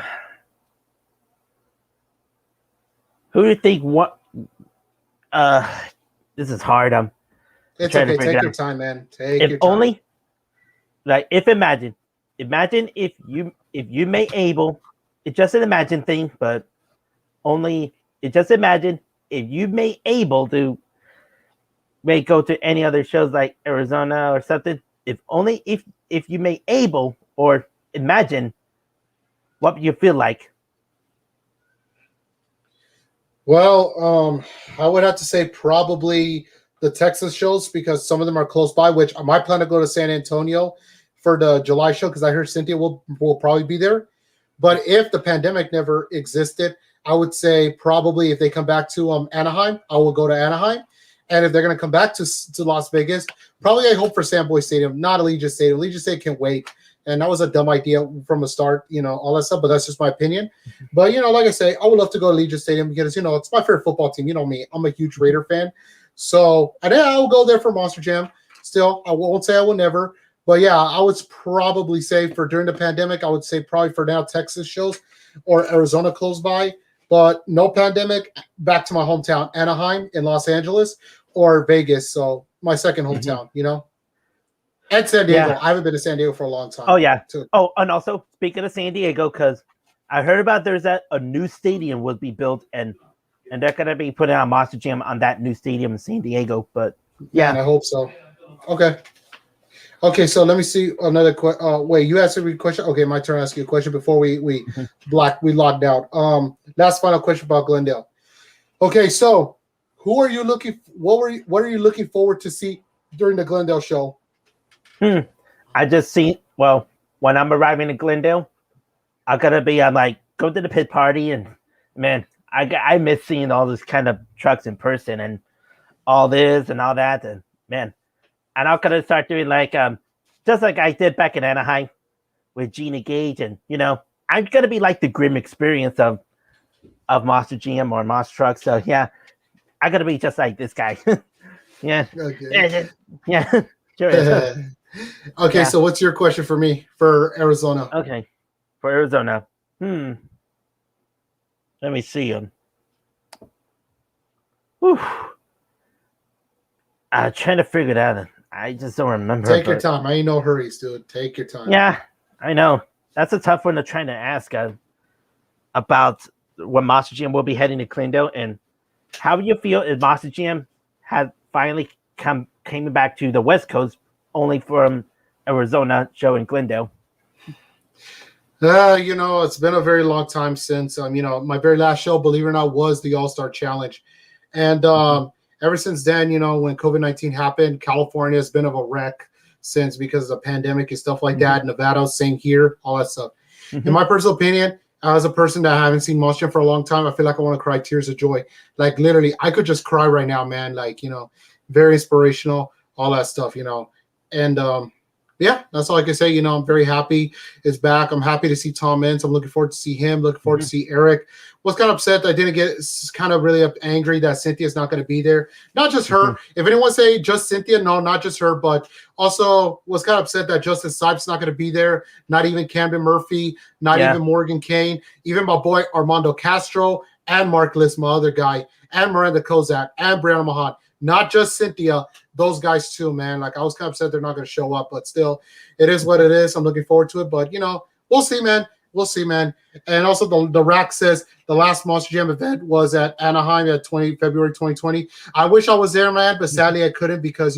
do you think? What? This is hard. It's okay. Take your time, man. Take your time. Only, like, imagine if you may able, it's just an imagine thing, but only just imagine if you may able to may go to any other shows like Arizona or something. If you may able or imagine what you feel like. Well, I would have to say probably the Texas shows, because some of them are close by, which I might plan to go to San Antonio for the July show, because I heard Cynthia will probably be there. But if the pandemic never existed, I would say probably if they come back to Anaheim, I will go to Anaheim. And if they're going to come back to Las Vegas, probably I hope for Sandboy Stadium, not Allegiant Stadium. Allegiant Stadium can wait. And that was a dumb idea from the start, all that stuff, but that's just my opinion. But, like I say, I would love to go to Allegiant Stadium because, it's my favorite football team. You know me, I'm a huge Raider fan. So, and I will go there for Monster Jam. Still, I won't say I will never. But, yeah, I would probably say for during the pandemic, I would say probably for now Texas shows or Arizona close by. But no pandemic, back to my hometown, Anaheim in Los Angeles or Vegas. So my second hometown, And San Diego. Yeah. I haven't been to San Diego for a long time. Oh, yeah. Too. Oh, and also, speaking of San Diego, because I heard about a new stadium will be built, and they're going to be putting on Monster Jam on that new stadium in San Diego. But, yeah. Man, I hope so. Okay, so let me see another question. Wait, you asked me a question? Okay, my turn to ask you a question before we logged out. Last final question about Glendale. Okay, so who are you looking – what are you looking forward to see during the Glendale show? I just see, when I'm arriving in Glendale, I'm going to be, go to the pit party, and, man, I miss seeing all this kind of trucks in person and all this and all that, and, man, and I'm going to start doing, just like I did back in Anaheim with Gina Gage, and, I'm going to be like the grim experience of Monster GM or Monster Truck, so, yeah, I'm going to be just like this guy. Yeah. Okay. Yeah. Sure. Okay, so what's your question for me for Arizona? Okay, for Arizona. Let me see him. I'm trying to figure it out. I just don't remember. Take your time. I ain't no hurries, dude. Take your time. Yeah, I know. That's a tough one to try to ask about when Monster Jam will be heading to Glendale, and how do you feel if Monster Jam had finally came back to the West Coast, only from Arizona show in Glendale? It's been a very long time since, my very last show, believe it or not, was the All-Star Challenge. And ever since then, when COVID-19 happened, California has been of a wreck since because of the pandemic and stuff like that. Nevada, same here, all that stuff. In my personal opinion, as a person that I haven't seen Monster Jam for a long time, I feel like I want to cry tears of joy. Like, literally, I could just cry right now, man. Like, very inspirational, all that stuff, And yeah, that's all I can say. I'm very happy it's back. I'm happy to see Tom Ince. I'm looking forward to see him. Looking forward to see Eric. Was kind of upset that I didn't get kind of really angry that Cynthia's not going to be there. Not just her. If anyone say just Cynthia, no, not just her, but also was kind of upset that Justin Sipes not going to be there. Not even Camden Murphy, not even Morgan Kane, even my boy Armando Castro and Mark Liss, my other guy, and Miranda Kozak and Brianna Mahan. Not just Cynthia, those guys too, man. Like, I was kind of upset they're not going to show up, but still, it is what it is. I'm looking forward to it, but, we'll see, man. We'll see, man. And also, the rack says the last Monster Jam event was at Anaheim at February 2020. I wish I was there, man, but sadly I couldn't because,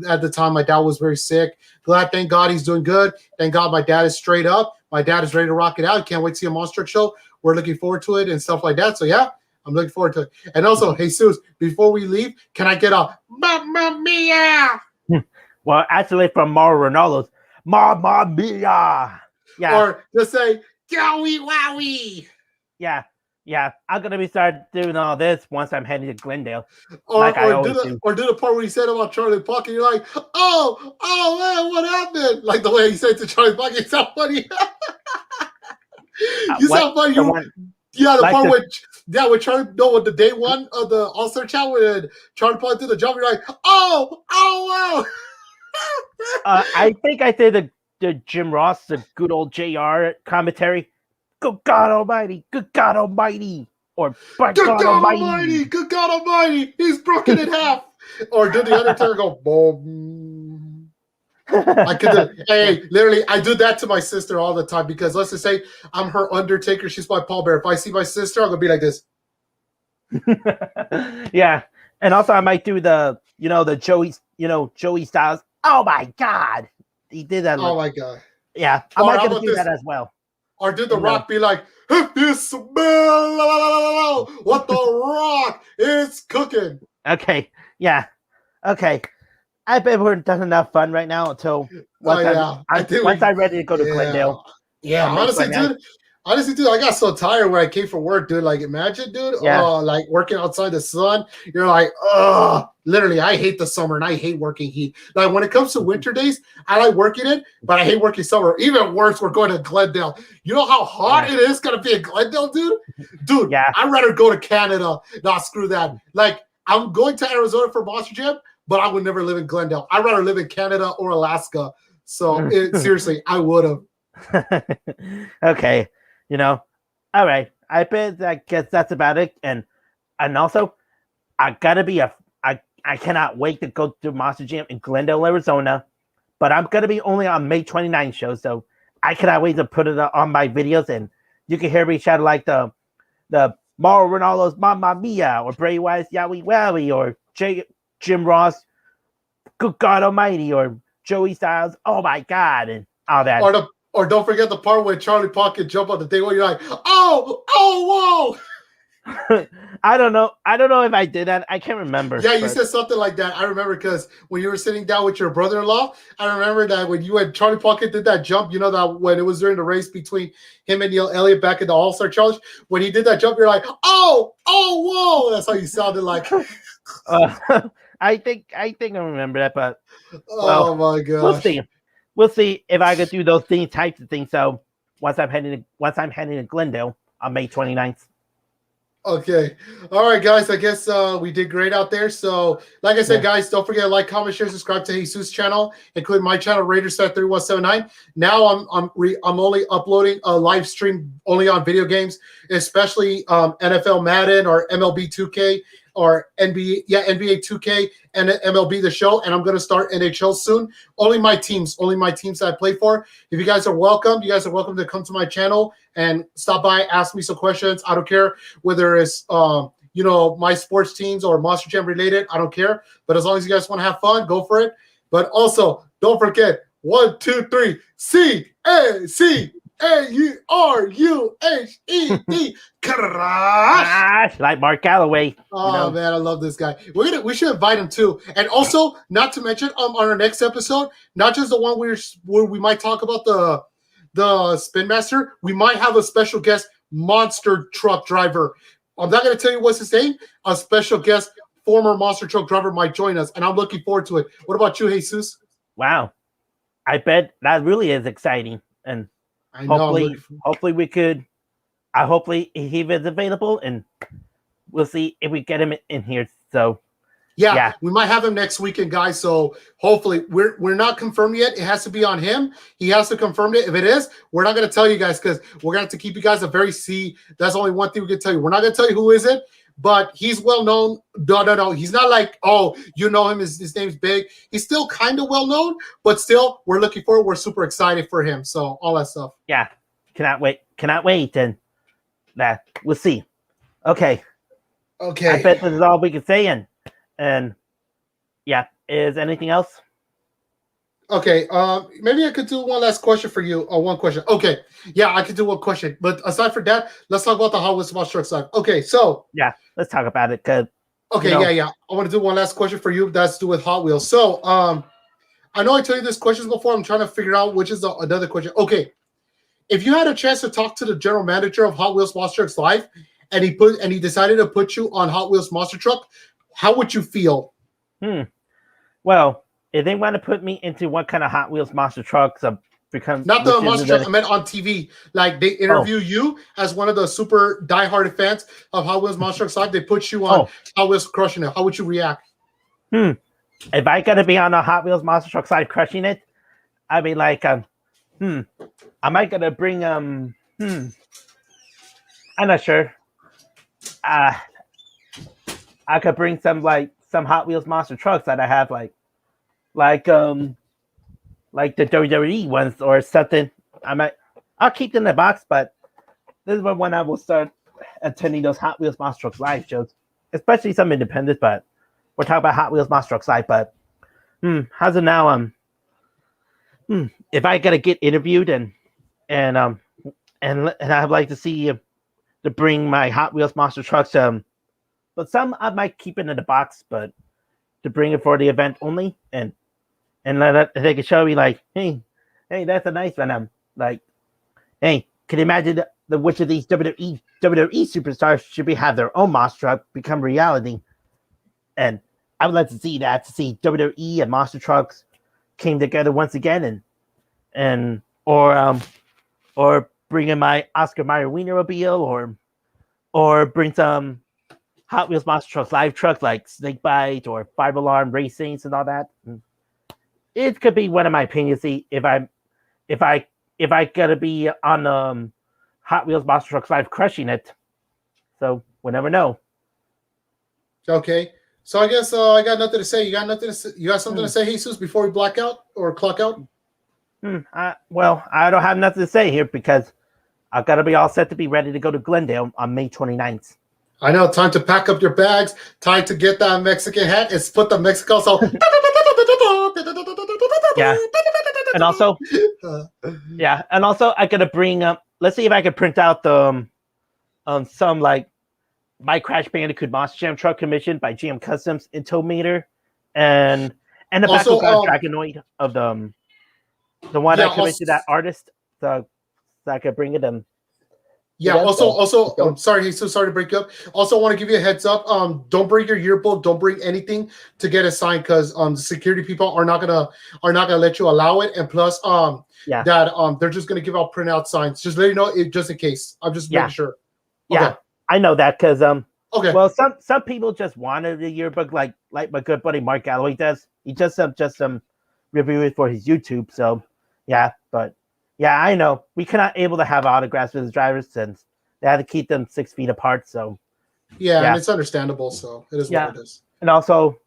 at the time my dad was very sick. Thank God he's doing good. Thank God my dad is straight up. My dad is ready to rock it out. Can't wait to see a Monster Truck show. We're looking forward to it and stuff like that. So yeah, I'm looking forward to it. And also, Jesus, before we leave, can I get a Mamma Mia? Well, actually, from Mario Ronaldo's Mamma Mia. Yeah. Or just say Yowie Wowie. Yeah. Yeah. I'm gonna be start doing all this once I'm heading to Glendale. Or do the part where he said about Charlie Puckett. You're like, oh man, what happened? Like the way he said to Charlie Puckett, it's so funny. You sound funny. The part with Charlie, with the day one of the All-Star chat when Charlie Puckett did the jump, you're like, oh. I think I did the Jim Ross, the good old JR commentary. Good God Almighty, good God Almighty, or by good God Almighty, good God Almighty, he's broken in half. Or did the Undertaker go boom? I could. Hey, literally, I do that to my sister all the time because let's just say I'm her Undertaker, she's my Paul Bear. If I see my sister, I'm gonna be like this. Yeah, and also I might do the Joey Styles. Oh my God, he did that. Oh my God. Yeah, I might gonna do that as well. Or did The Rock be like, if you smell what The Rock is cooking? Okay, yeah, okay. I bet we're done enough fun right now until once I'm ready to go to Glendale. Yeah, honestly, dude, I got so tired when I came from work, dude. Like, imagine, dude, like working outside the sun. You're like, literally, I hate the summer and I hate working heat. Like, when it comes to winter days, I like working it, but I hate working summer. Even worse, we're going to Glendale. You know how hot it is going to be in Glendale, dude? Dude, yeah. I'd rather go to Canada. Nah, screw that. Like, I'm going to Arizona for Monster Jam, but I would never live in Glendale. I'd rather live in Canada or Alaska. So, seriously, I would have. Okay. All right. I guess that's about it. And also, I cannot wait to go to Monster Jam in Glendale, Arizona. But I'm gonna be only on May 29th show, so I cannot wait to put it on my videos, and you can hear me shout like the Mario Ronaldo's Mamma Mia, or Bray Wyatt's Yowie Wowie, or Jim Ross, Good God Almighty, or Joey Styles, oh my God, and all that. Or don't forget the part where Charlie Puckett jump on the thing where you're like, whoa. I don't know if I did that. I can't remember. Yeah, you said something like that. I remember because when you were sitting down with your brother-in-law, I remember that when you and Charlie Puckett did that jump, that when it was during the race between him and Neil Elliott back in the All-Star Challenge, when he did that jump, you're like, whoa. That's how you sounded like. I think I remember that, but oh my God, we'll see if I could do those types of things. So once I'm heading to Glendale on May 29th. Okay. All right, guys. I guess we did great out there. So, like I said, guys, don't forget to like, comment, share, subscribe to Jesus' channel, including my channel, RaidersStat3179. Now I'm only uploading a live stream only on video games, especially NFL Madden or MLB 2K or NBA 2K and MLB The Show. And I'm going to start NHL soon. Only my teams that I play for. If you guys are welcome, to come to my channel and stop by, ask me some questions. I don't care whether it's my sports teams or Monster Jam related. I don't care. But as long as you guys want to have fun, go for it. But also, don't forget 1, 2, 3, CACAURUHED. Crash! Like Mark Galloway. Oh man, I love this guy. We should invite him too. And also, not to mention, on our next episode, not just the one where we might talk about the Spin Master, we might have a special guest monster truck driver. I'm not going to tell you what's his name. A special guest, former monster truck driver, might join us, and I'm looking forward to it. What about you, Jesus? Wow, I bet that really is exciting, and hopefully we could. Hopefully he is available, and we'll see if we get him in here. So. Yeah, we might have him next weekend, guys. So hopefully we're not confirmed yet. It has to be on him. He has to confirm it. If it is, we're not going to tell you guys because we're going to have to keep you guys a very That's only one thing we can tell you. We're not going to tell you who is it, but he's well known. No. He's not like, you know him. His name's big. He's still kind of well known, but still, we're looking forward. We're super excited for him. So all that stuff. Yeah, cannot wait. And that we'll see. Okay. I bet this is all we can say. And yeah, is anything else? Okay, maybe I could do one last question for you. Or one question. Okay, yeah, I could do one question. But aside from that, let's talk about the Hot Wheels Monster Truck side. Okay, so Yeah, let's talk about it. Cause okay, yeah. I want to do one last question for you. That's to do with Hot Wheels. So, I know I told you this questions before. I'm trying to figure out which is another question. Okay, if you had a chance to talk to the general manager of Hot Wheels Monster Trucks Live, and he decided to put you on Hot Wheels Monster Truck, how would you feel? Well, if they want to put me into what kind of Hot Wheels monster trucks become Not the monster truck, I meant on TV. Like they interview you as one of the super diehard fans of Hot Wheels Monster Trucks Live. They put you on Hot Wheels Crushing It. How would you react? If I gotta be on a Hot Wheels monster truck side crushing it, I'd be like, am I gonna bring I'm not sure. I could bring some Hot Wheels monster trucks that I have like the WWE ones or something. I'll keep them in the box, but this is when I will start attending those Hot Wheels Monster Trucks Live shows, especially some independents. But we're talking about Hot Wheels Monster Trucks Live. But how's it now? If I gotta get interviewed and I'd like to see to bring my Hot Wheels Monster Trucks, but some I might keep it in the box, but to bring it for the event only, and they can show me like, hey, that's a nice one. I'm like, hey, can you imagine which of these WWE superstars should have their own monster truck become reality? And I would like to see that, to see WWE and monster trucks came together once again, or bring in my Oscar Mayer Wienermobile, or bring some Hot Wheels Monster Trucks Live trucks like Snakebite or Five Alarm Racings and all that. It could be one of my opinions. See if I gotta be on Hot Wheels Monster Trucks Live crushing it. So we'll never know. Okay, so I guess I got nothing to say. You got nothing to say? You got something to say, Jesus, before we black out or clock out? Well, I don't have nothing to say here because I've got to be all set to be ready to go to Glendale on May 29th. I know. Time to pack up your bags. Time to get that Mexican hat and split the Mexico. So yeah, and also I gotta bring up. Let's see if I can print out the some like my Crash Bandicoot Monster Jam truck commissioned by GM Customs in tow meter, and the Bakugan Dragonoid of the one I commissioned that artist, so I could bring it in. Yeah. Also, sorry, Jesus, sorry to break you up. Also, I want to give you a heads up. Don't bring your yearbook. Don't bring anything to get it signed because the security people are not gonna let you allow it. And plus, that they're just gonna give out printout signs. Just let you know, just in case. I'm just making sure. Okay. Yeah, I know that because okay. Well, some people just wanted a yearbook, like my good buddy Mark Galloway does. He just review it for his YouTube. So yeah, but. Yeah, I know. We cannot able to have autographs with the drivers since they had to keep them 6 feet apart. So yeah, and it's understandable. So it is what it is. And also,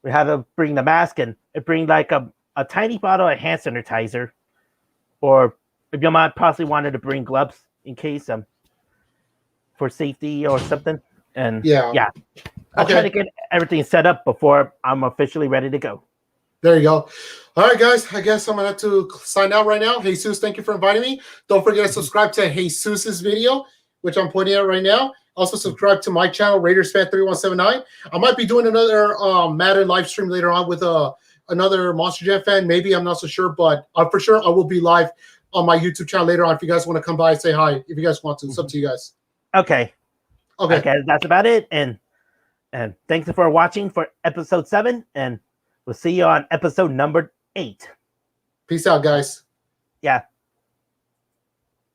we had to bring the mask and bring like a tiny bottle of hand sanitizer, or if you might possibly wanted to bring gloves in case for safety or something. And I'll try to get everything set up before I'm officially ready to go. There you go. All right, guys. I guess I'm going to have to sign out right now. Jesus, thank you for inviting me. Don't forget to subscribe to Jesus's video, which I'm pointing out right now. Also, subscribe to my channel, Raiders Fan 3179. I might be doing another Madden live stream later on with another Monster Jam fan. Maybe, I'm not so sure, but for sure I will be live on my YouTube channel later on if you guys want to come by and say hi. If you guys want to. It's up to you guys. Okay, that's about it. And thanks for watching for episode 7, and we'll see you on episode number 8. Peace out, guys. Yeah.